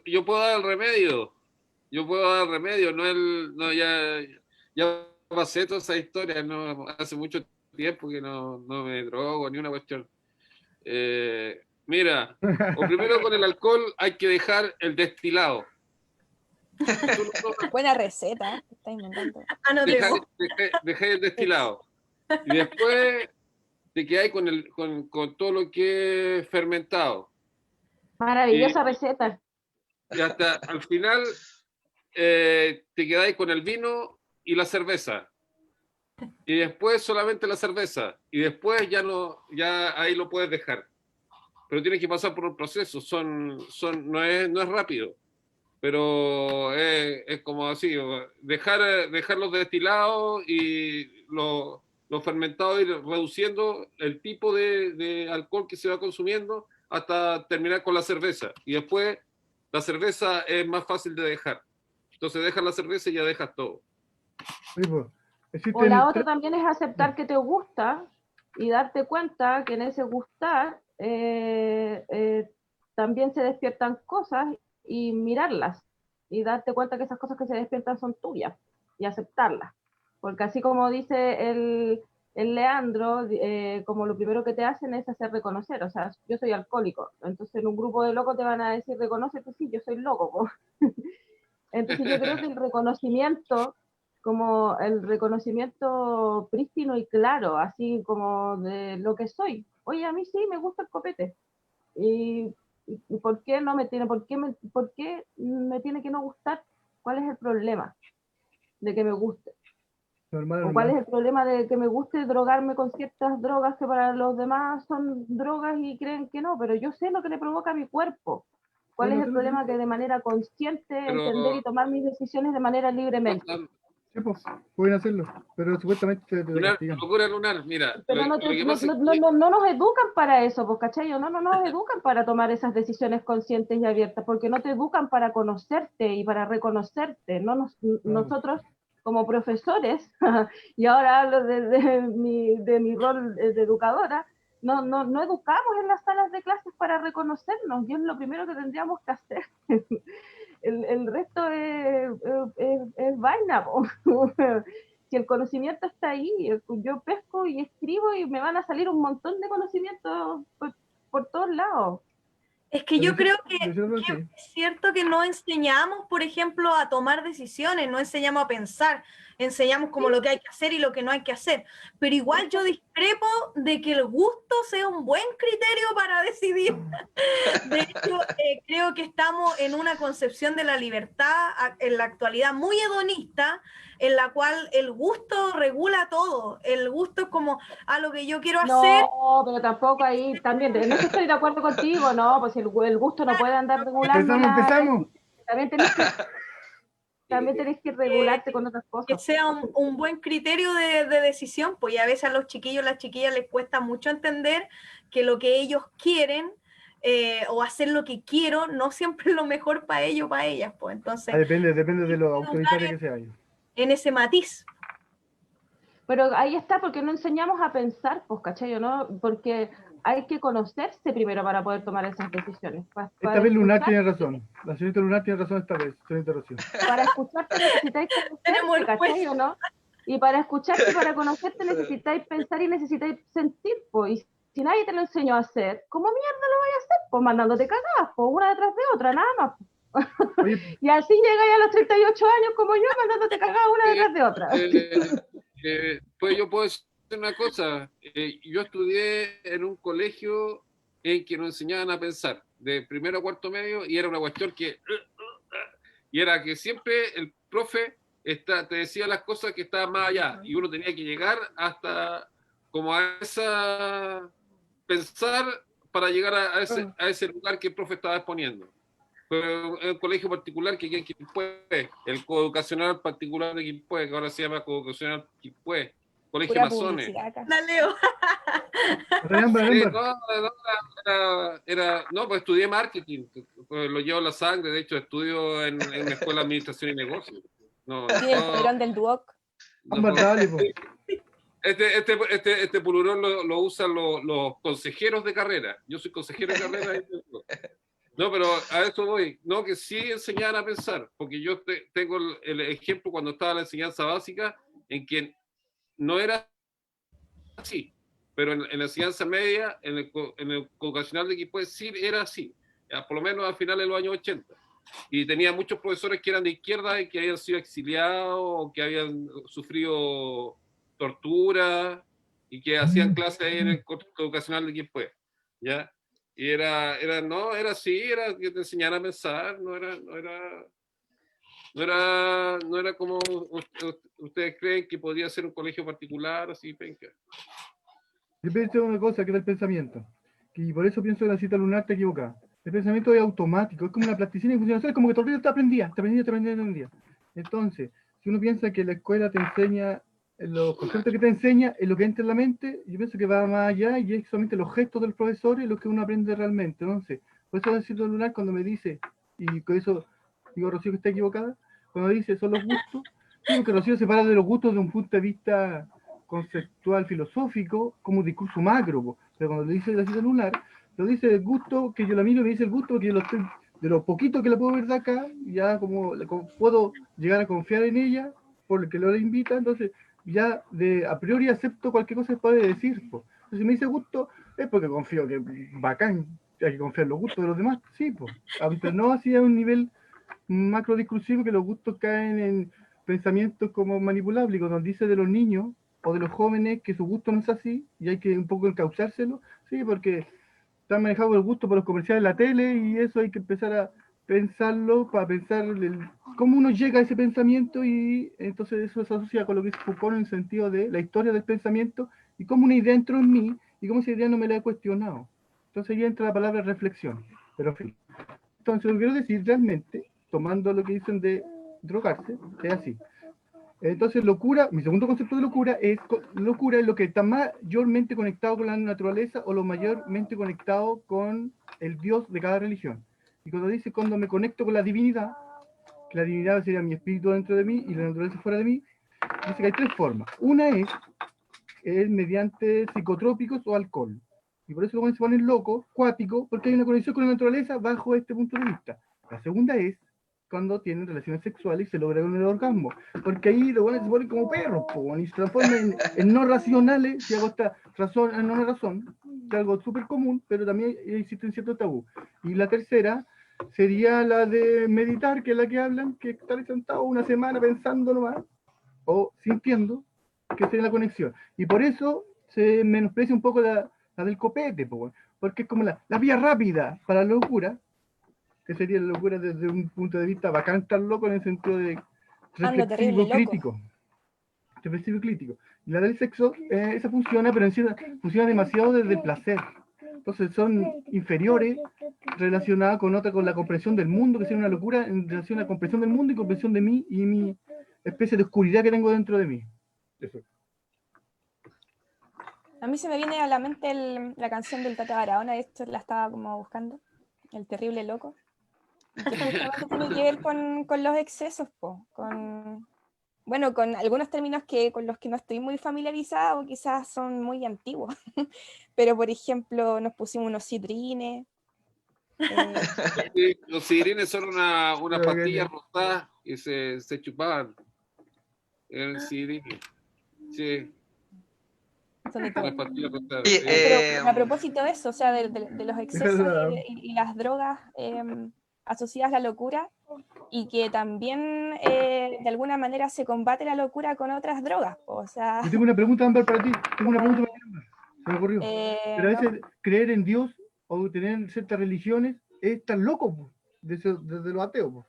Yo puedo dar el remedio. Ya pasé toda esa historia, no, hace mucho tiempo que no me drogo ni una cuestión. Mira, o primero con el alcohol hay que dejar el destilado. Buena receta, está inventando. Dejé el destilado. Y después te quedáis con todo lo que es fermentado. Maravillosa receta. Y hasta al final te quedáis con el vino y la cerveza. Y después solamente la cerveza. Y después ya ahí lo puedes dejar. Pero tienes que pasar por un proceso. No es rápido. Pero es como así, dejar los destilados y los fermentados, ir reduciendo el tipo de alcohol que se va consumiendo hasta terminar con la cerveza. Y después la cerveza es más fácil de dejar. Entonces dejas la cerveza y ya dejas todo. O la otra también es aceptar que te gusta y darte cuenta que en ese gustar también se despiertan cosas y mirarlas y darte cuenta que esas cosas que se despiertan son tuyas y aceptarlas. Porque así como dice el Leandro, como lo primero que te hacen es hacer reconocer, o sea, yo soy alcohólico, entonces en un grupo de locos te van a decir, reconócete, sí, yo soy loco. Entonces yo creo que el reconocimiento, como el reconocimiento prístino y claro, así como de lo que soy. Oye, a mí sí me gusta el copete. ¿Y por qué no me tiene, por qué me tiene que no gustar? ¿Cuál es el problema de que me guste? ¿O cuál es el problema de que me guste drogarme con ciertas drogas que para los demás son drogas y creen que no? Pero yo sé lo que le provoca a mi cuerpo. ¿Cuál es el problema que de manera consciente entender y tomar mis decisiones de manera libremente? Sí, pues, pueden hacerlo, pero supuestamente locura lunar, mira. Pero no nos educan para eso, pues, ¿cachai? No nos educan para tomar esas decisiones conscientes y abiertas, porque no te educan para conocerte y para reconocerte. Nosotros, como profesores, y ahora hablo de mi rol de educadora, no educamos en las salas de clases para reconocernos, y es lo primero que tendríamos que hacer. El resto es vaina. Si el conocimiento está ahí, yo pesco y escribo y me van a salir un montón de conocimientos por todos lados. Es que yo creo que es cierto que no enseñamos, por ejemplo, a tomar decisiones, no enseñamos a pensar, enseñamos como lo que hay que hacer y lo que no hay que hacer. Pero igual yo discrepo de que el gusto sea un buen criterio para decidir. De hecho, creo que estamos en una concepción de la libertad en la actualidad muy hedonista, en la cual el gusto regula todo. El gusto es como a lo que yo quiero hacer. No, pero tampoco ahí, también, en eso estoy de acuerdo contigo, no, pues el gusto no puede andar regulando. Empezamos. También tenés que regularte con otras cosas. Que sea un buen criterio de decisión, pues y a veces a los chiquillos, las chiquillas les cuesta mucho entender que lo que ellos quieren o hacer lo que quiero no siempre es lo mejor para ellos o para ellas, pues entonces... Depende de lo autoritario que sea. En ese matiz. Pero ahí está, porque no enseñamos a pensar, pues, ¿cachai? ¿No? Porque hay que conocerse primero para poder tomar esas decisiones. Esta vez Lunar tiene razón. La señorita Lunar tiene razón esta vez, señorita Rocío. Para escucharte necesitáis conocerte, ¿cachai o no? Y para escucharte, para conocerte necesitáis pensar y necesitáis sentir, pues. Y si nadie te lo enseñó a hacer, ¿cómo mierda lo vais a hacer? Pues mandándote cagadas, pues, una detrás de otra, nada más. Y así llegáis a los 38 años como yo, mandándote cagadas una detrás de otra. Pues yo puedo decir una cosa, yo estudié en un colegio en que nos enseñaban a pensar, de primero a cuarto medio, y era una cuestión que... Y era que siempre el profe te decía las cosas que estaban más allá, y uno tenía que llegar hasta como a esa... pensar para llegar a ese lugar que el profe estaba exponiendo. Pero en un colegio particular que aquí en Quilpué, el coeducacional particular de Quilpué, que ahora se llama coeducacional Quilpué, colegio Pura Masones. La leo. No, pues estudié marketing, pues lo llevo en la sangre, de hecho estudio en una escuela de administración y negocios. Tiene el poderón del Duoc. Este pulurón lo usan los consejeros de carrera. Yo soy consejero de carrera. No, pero a eso voy. No, que sí enseñar a pensar, porque yo tengo el ejemplo cuando estaba en la enseñanza básica, en que no era así, pero en la enseñanza media, en el vocacional de Quilpué sí era así, por lo menos a finales de los años 80. Y tenía muchos profesores que eran de izquierda y que habían sido exiliados o que habían sufrido tortura y que hacían clases ahí en el vocacional de Quilpué, ¿ya? Y era así, era que te enseñara a pensar, no era como ustedes creen que podía ser un colegio particular, así, penca. Yo pienso una cosa, que era el pensamiento, y por eso pienso que la cita lunar está equivocada. El pensamiento es automático, es como una plasticina y funciona, es como que todo el día te aprendía. Entonces, si uno piensa que la escuela te enseña, los conceptos que te enseña es lo que entra en la mente, yo pienso que va más allá y es solamente los gestos del profesor y lo que uno aprende realmente. Entonces, por eso decirlo lunar cuando me dice, y con eso digo Rocío que está equivocada, cuando dice son los gustos, Sí, porque Rocío separa de los gustos de un punto de vista conceptual, filosófico, como un discurso macro, po. Pero cuando le dice la cita lunar, lo dice del gusto, que yo la miro, me dice el gusto, porque yo lo estoy, de lo poquito que la puedo ver de acá, ya como puedo llegar a confiar en ella, por el que lo invita, entonces ya de a priori acepto cualquier cosa que puede decir, po. Entonces si me dice gusto, es porque confío que bacán, hay que confiar en los gustos de los demás, sí, pues. Aunque no así a un nivel macro discursivo, que los gustos caen en pensamientos como manipulables, y cuando dice de los niños o de los jóvenes que su gusto no es así y hay que un poco encauzárselo, sí, porque están manejados el gusto por los comerciales de la tele y eso hay que empezar a pensarlo para pensar cómo uno llega a ese pensamiento, y entonces eso se asocia con lo que se Foucault en el sentido de la historia del pensamiento y cómo una idea entró en mí y cómo esa idea no me la he cuestionado. Entonces ahí entra la palabra reflexión. Pero en fin. Entonces lo que quiero decir realmente, tomando lo que dicen de drogarse, es así. Entonces locura, mi segundo concepto de locura es lo que está mayormente conectado con la naturaleza o lo mayormente conectado con el Dios de cada religión. Y cuando dice cuando me conecto con la divinidad, que la divinidad sería mi espíritu dentro de mí y la naturaleza fuera de mí, dice que hay tres formas. Una es mediante psicotrópicos o alcohol. Y por eso luego se ponen locos, cuáticos, porque hay una conexión con la naturaleza bajo este punto de vista. La segunda es cuando tienen relaciones sexuales y se logra con el orgasmo, porque ahí los buenos se ponen como perros, y se transforman en no racionales, si hago esta razón, no una razón, que es algo súper común, pero también existen ciertos tabú. Y la tercera sería la de meditar, que es la que hablan, que estar sentado una semana pensando nomás, o sintiendo, que sería la conexión. Y por eso se menosprecia un poco la del copete, porque es como la vía rápida para la locura, que sería la locura desde un punto de vista bacán, estar loco en el sentido de reflexivo crítico. Reflexivo y crítico. Y la del sexo, esa funciona, pero en sí funciona demasiado desde el placer. Entonces son inferiores relacionadas con otra, con la comprensión del mundo, que sería una locura en relación a la comprensión del mundo y comprensión de mí y mi especie de oscuridad que tengo dentro de mí. Eso. A mí se me viene a la mente la canción del Tata Barahona, esto la estaba como buscando, El Terrible Loco, que justamente tiene que ver con los excesos, con algunos términos con los que no estoy muy familiarizada o quizás son muy antiguos, pero por ejemplo nos pusimos unos citrines. Los citrines son una pastilla rosada y se chupaban el citrine. Sí. Pero a propósito de eso, o sea, de los excesos y las drogas asociadas a la locura, y que también de alguna manera se combate la locura con otras drogas, o sea... Yo tengo una pregunta, Ámbar, para ti. Tengo una pregunta para ti, Ámbar. Se me ocurrió. Pero a veces creer en Dios o tener ciertas religiones es tan loco, desde los ateos.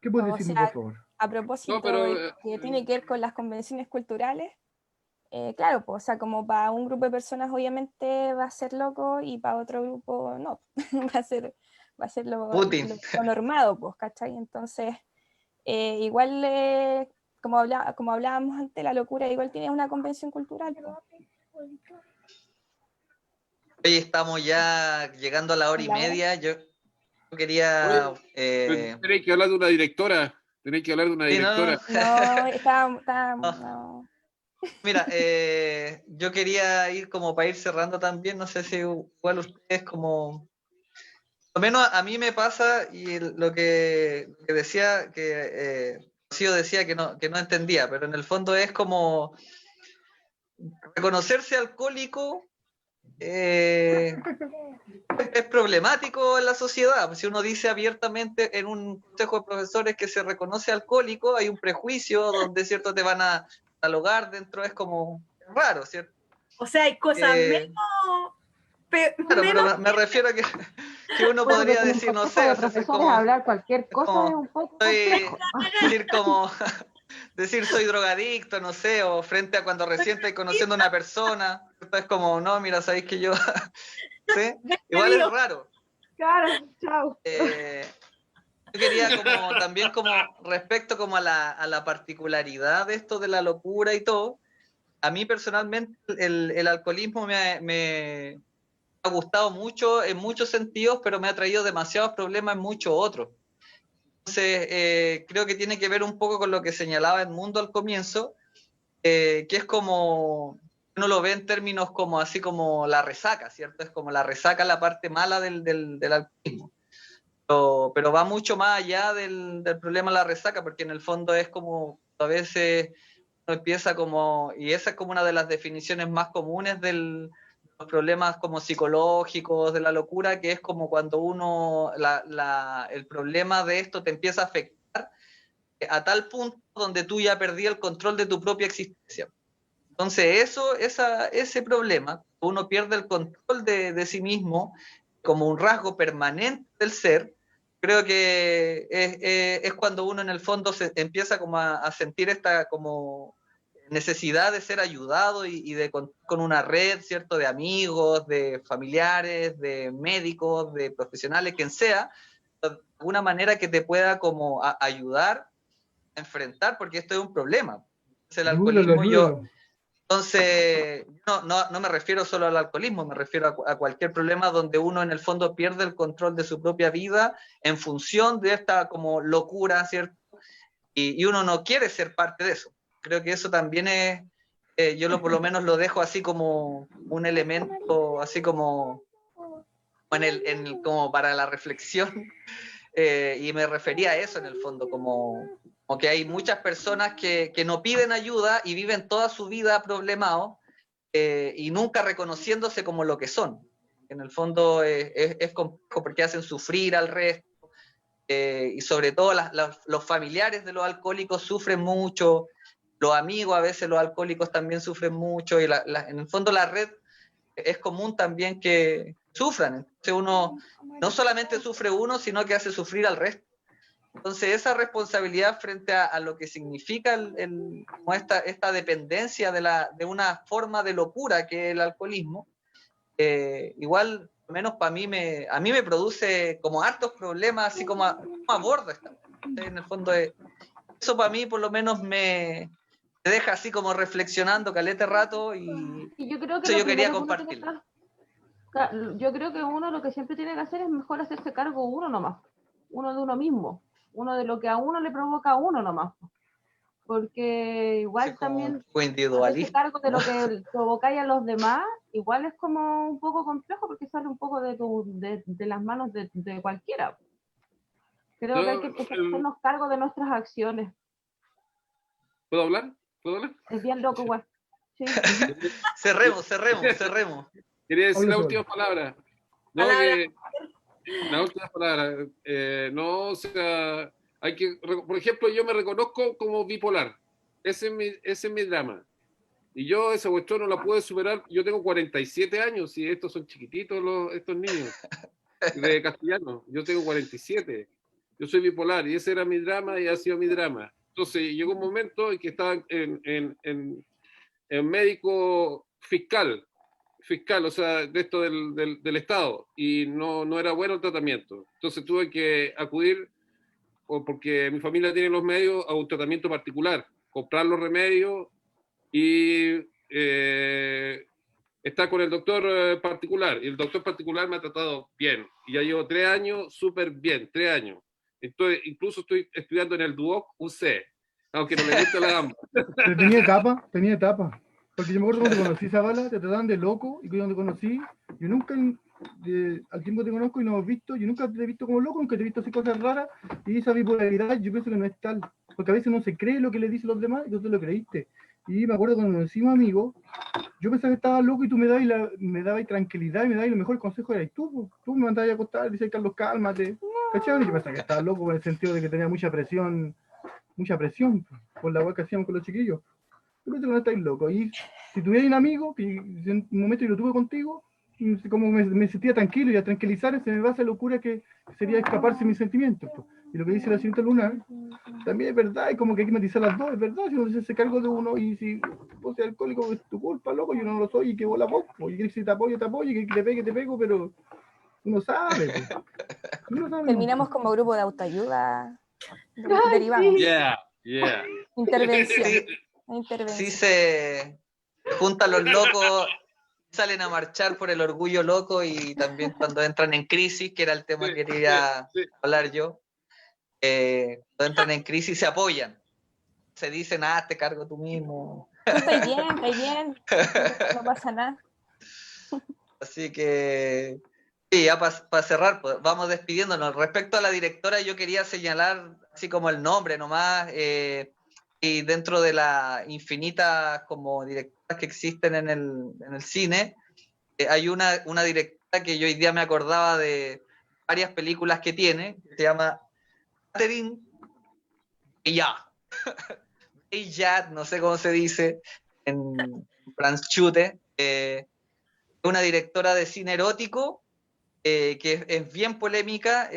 ¿Qué puedes decirme, por favor? A propósito de que tiene que ver con las convenciones culturales, claro, pues, o sea, como para un grupo de personas obviamente va a ser loco y para otro grupo no, va a ser lo normado, pues, ¿cachai? Entonces, igual, como hablábamos antes, la locura igual tiene una convención cultural. Pues. Hoy estamos ya llegando a la hora y media, yo quería... Tenéis que hablar de una directora, No. Mira, yo quería ir como para ir cerrando también, no sé si igual ustedes como... Al menos a mí me pasa, y lo que decía, que Rocío decía que no entendía, pero en el fondo es como reconocerse alcohólico es problemático en la sociedad. Si uno dice abiertamente en un consejo de profesores que se reconoce alcohólico, hay un prejuicio donde, ¿cierto?, te van a dialogar dentro, es como raro, ¿cierto? O sea, hay cosas menos... Claro, pero me refiero a que uno podría decir, no sé, o sea, es como, hablar cualquier cosa es un poco decir soy drogadicto, no sé, o frente a cuando recién estoy conociendo a una persona, es como, no, mira, sabéis que yo, ¿sí? Igual es raro. Claro, chao. Yo quería como también como respecto como a la particularidad de esto de la locura y todo, a mí personalmente el alcoholismo me ha gustado mucho en muchos sentidos, pero me ha traído demasiados problemas en muchos otros. Entonces, creo que tiene que ver un poco con lo que señalaba Edmundo al comienzo, que es como, uno lo ve en términos como así como la resaca, ¿cierto? Es como la resaca, la parte mala del alcoholismo. Pero va mucho más allá del problema de la resaca, porque en el fondo es como, a veces uno empieza como, y esa es como una de las definiciones más comunes de los problemas como psicológicos, de la locura, que es como cuando uno, el problema de esto te empieza a afectar a tal punto donde tú ya perdí el control de tu propia existencia. Entonces ese problema, uno pierde el control de sí mismo como un rasgo permanente del ser, creo que es cuando uno en el fondo se empieza como a sentir esta como necesidad de ser ayudado y de contar con una red, ¿cierto?, de amigos, de familiares, de médicos, de profesionales, quien sea, de alguna manera que te pueda como ayudar a enfrentar, porque esto es un problema. El alcoholismo, entonces, no me refiero solo al alcoholismo, me refiero a cualquier problema donde uno en el fondo pierde el control de su propia vida en función de esta como locura, ¿cierto? Y uno no quiere ser parte de eso. Creo que eso también es, por lo menos lo dejo así como un elemento, así como, como para la reflexión, y me refería a eso en el fondo, como que hay muchas personas que no piden ayuda y viven toda su vida problemados y nunca reconociéndose como lo que son. En el fondo es complejo porque hacen sufrir al resto, y sobre todo los familiares de los alcohólicos sufren mucho, los amigos a veces los alcohólicos también sufren mucho, y en el fondo la red es común también que sufran. Entonces uno no solamente sufre uno, sino que hace sufrir al resto. Entonces esa responsabilidad frente a lo que significa como esta dependencia de una forma de locura que es el alcoholismo, igual, al menos para mí, a mí me produce como hartos problemas, así como aborda esta. En el fondo, eso para mí por lo menos me deja así como reflexionando caleta rato, y yo creo que eso yo quería compartirlo. Yo creo que uno lo que siempre tiene que hacer es mejor hacerse cargo uno nomás, uno de uno mismo, uno de lo que a uno le provoca a uno nomás, porque igual sí, también hacerse cargo de lo que provocáis a los demás, igual es como un poco complejo porque sale un poco de las manos de cualquiera. Creo que hay que hacernos cargo de nuestras acciones. ¿Puedo hablar? Es bien loco, güey. Sí. cerremos. Quería decir la última palabra. No, la última palabra. No, o sea, hay que, por ejemplo, yo me reconozco como bipolar. Ese es mi drama. Y yo esa cuestión no la puedo superar. Yo tengo 47 años y estos son chiquititos estos niños de castellano. Yo tengo 47. Yo soy bipolar y ese era mi drama y ha sido mi drama. Entonces llegó un momento en que estaba en médico fiscal, o sea, de esto del Estado, y no era bueno el tratamiento. Entonces tuve que acudir, porque mi familia tiene los medios, a un tratamiento particular, comprar los remedios y estar con el doctor particular. Y el doctor particular me ha tratado bien. Y ya llevo 3 años, súper bien, 3 años. Entonces, incluso estoy estudiando en el Duoc UC, aunque no me gusta la gamba. Tenía etapa. Porque yo me acuerdo cuando conocí Zavala, te trataban de loco, y cuando te conocí, yo nunca, al tiempo te conozco y nos hemos visto, yo nunca te he visto como loco, nunca te he visto hacer cosas raras, y esa bipolaridad yo pienso que no es tal, porque a veces no se cree lo que le dicen los demás, y tú te lo creíste. Y me acuerdo cuando nos hicimos amigos, yo pensaba que estaba loco y tú me dabas tranquilidad y me dabas los mejores consejos, eras tú me mandabas a acostar, dices, Carlos, cálmate, ¿cachai? Y yo pensaba que estaba loco en el sentido de que tenía mucha presión por la hueá que hacíamos con los chiquillos. Yo pienso que no estáis loco. Y si tuviera un amigo, que en un momento yo lo tuve contigo, como me sentía tranquilo, y a tranquilizar se me va esa locura que sería escaparse de mis sentimientos. Y lo que dice la señorita Luna también es verdad, es como que hay que matizar las dos, es verdad, si uno se hace cargo de uno, y si vos eres alcohólico es tu culpa, loco, yo no lo soy, y que vos la vos, y que si te apoyo, y que te pegue, te pego, pero uno sabe. Terminamos como grupo de autoayuda derivado. Yeah. Intervención. Sí, se juntan los locos, salen a marchar por el orgullo loco, y también cuando entran en crisis, que era el tema que quería hablar yo. cuando entran en crisis se apoyan. Se dicen, te cargo tú mismo. Tú estás bien, no pasa nada. Así que, sí, ya para cerrar, pues, vamos despidiéndonos. Respecto a la directora, yo quería señalar así como el nombre nomás, y dentro de las infinitas como directoras que existen en el cine, hay una directora que yo hoy día me acordaba de varias películas que tiene, que se llama Catherine Breillat, no sé cómo se dice en franchute, una directora de cine erótico que es bien polémica,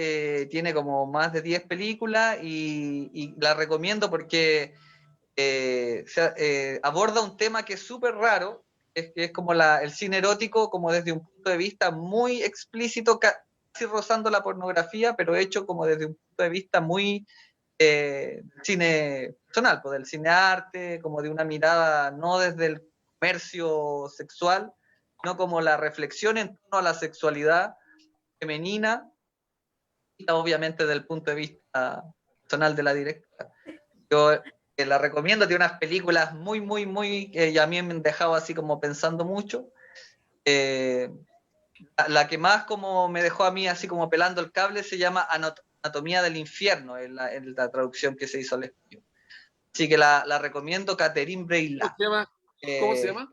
tiene como más de 10 películas y la recomiendo porque aborda un tema que es súper raro, que es como el cine erótico, como desde un punto de vista muy explícito, casi rozando la pornografía, pero hecho como desde un punto de vista muy cine personal, pues del cine arte, como de una mirada no desde el comercio sexual, sino como la reflexión en torno a la sexualidad femenina, y obviamente desde el punto de vista personal de la directora. Yo la recomiendo, tiene unas películas muy, muy, muy, y a mí me han dejado así como pensando mucho. La que más como me dejó a mí así como pelando el cable se llama Anatomía del Infierno, en la traducción que se hizo al español. Así que la recomiendo, Catherine Breillat. ¿Cómo se llama?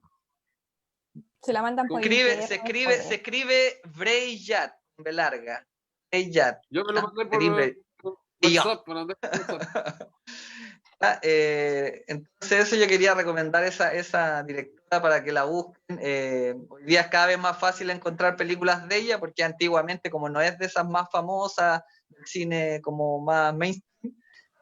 Se la mandan por se escribe Breillat, B larga. Breillat. Yo me lo mandé por WhatsApp. Entonces eso yo quería recomendar esa directora para que la busquen. Hoy día es cada vez más fácil encontrar películas de ella, porque antiguamente, como no es de esas más famosas del cine como más mainstream,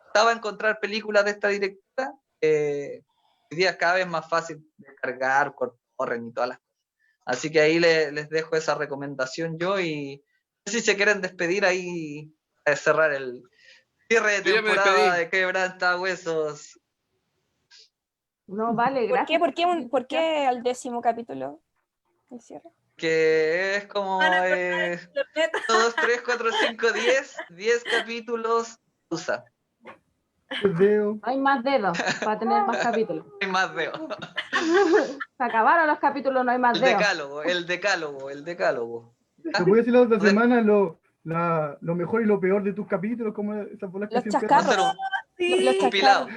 estaba a encontrar películas de esta directora. Hoy día es cada vez más fácil descargar, corren y todas las cosas. Así que ahí les dejo esa recomendación yo, y si se quieren despedir ahí, a cerrar el cierre de temporada de Quebrantahuesos. No, vale, gracias. ¿Por qué al 10º capítulo? El cierre. Que es como 1, 2, 3, 4, 5, 10 capítulos usa. No hay más dedos para tener más capítulos. No hay más dedos. Se acabaron los capítulos, no hay más dedos. El decálogo. ¿Te voy a decir la otra semana lo mejor y lo peor de tus capítulos? Como esas bolas que Los siempre chascarros. Sí. Compilado.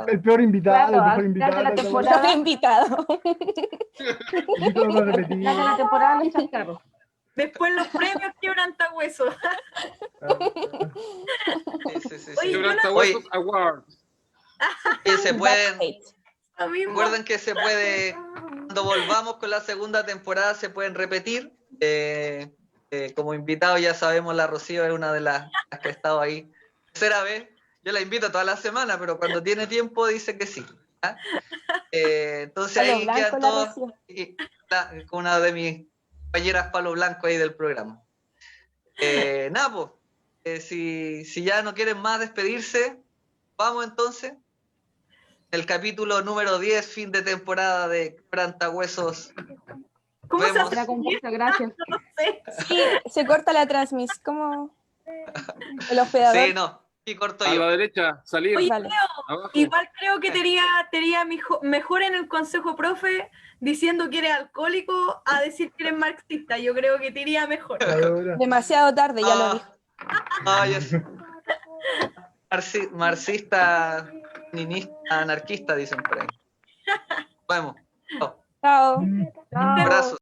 El peor invitado, Claro, el mejor invitado. de la temporada. Los invitados. La de la temporada los chascarros. Después los premios Quebrantahuesos. Sí. Oye, Quebrantahuesos Awards. Y se pueden... Lo mismo. Recuerden que se puede, cuando volvamos con la segunda temporada, se pueden repetir. Como invitado ya sabemos, la Rocío es una de las que ha estado ahí. Tercera vez, yo la invito toda la semana, pero cuando tiene tiempo dice que sí. Entonces ahí quedan todos con una de mis compañeras palo blanco ahí del programa. Nada, pues, si ya no quieren más despedirse, vamos entonces. El capítulo número 10, fin de temporada de Quebrantahuesos. ¿Cómo se Era con muchas gracias. No sé. Sí, se corta la transmisión. ¿Cómo? El hospedador. Sí, no. Y corto A yo. la derecha, salir. Oye, Vale. Leo, igual creo que te iría mejor en el consejo profe diciendo que eres alcohólico a decir que eres marxista. Yo creo que te iría mejor. Demasiado tarde, ya lo dijo. Marxista, leninista, anarquista, dicen por ahí. Vamos. Chao. Un abrazo.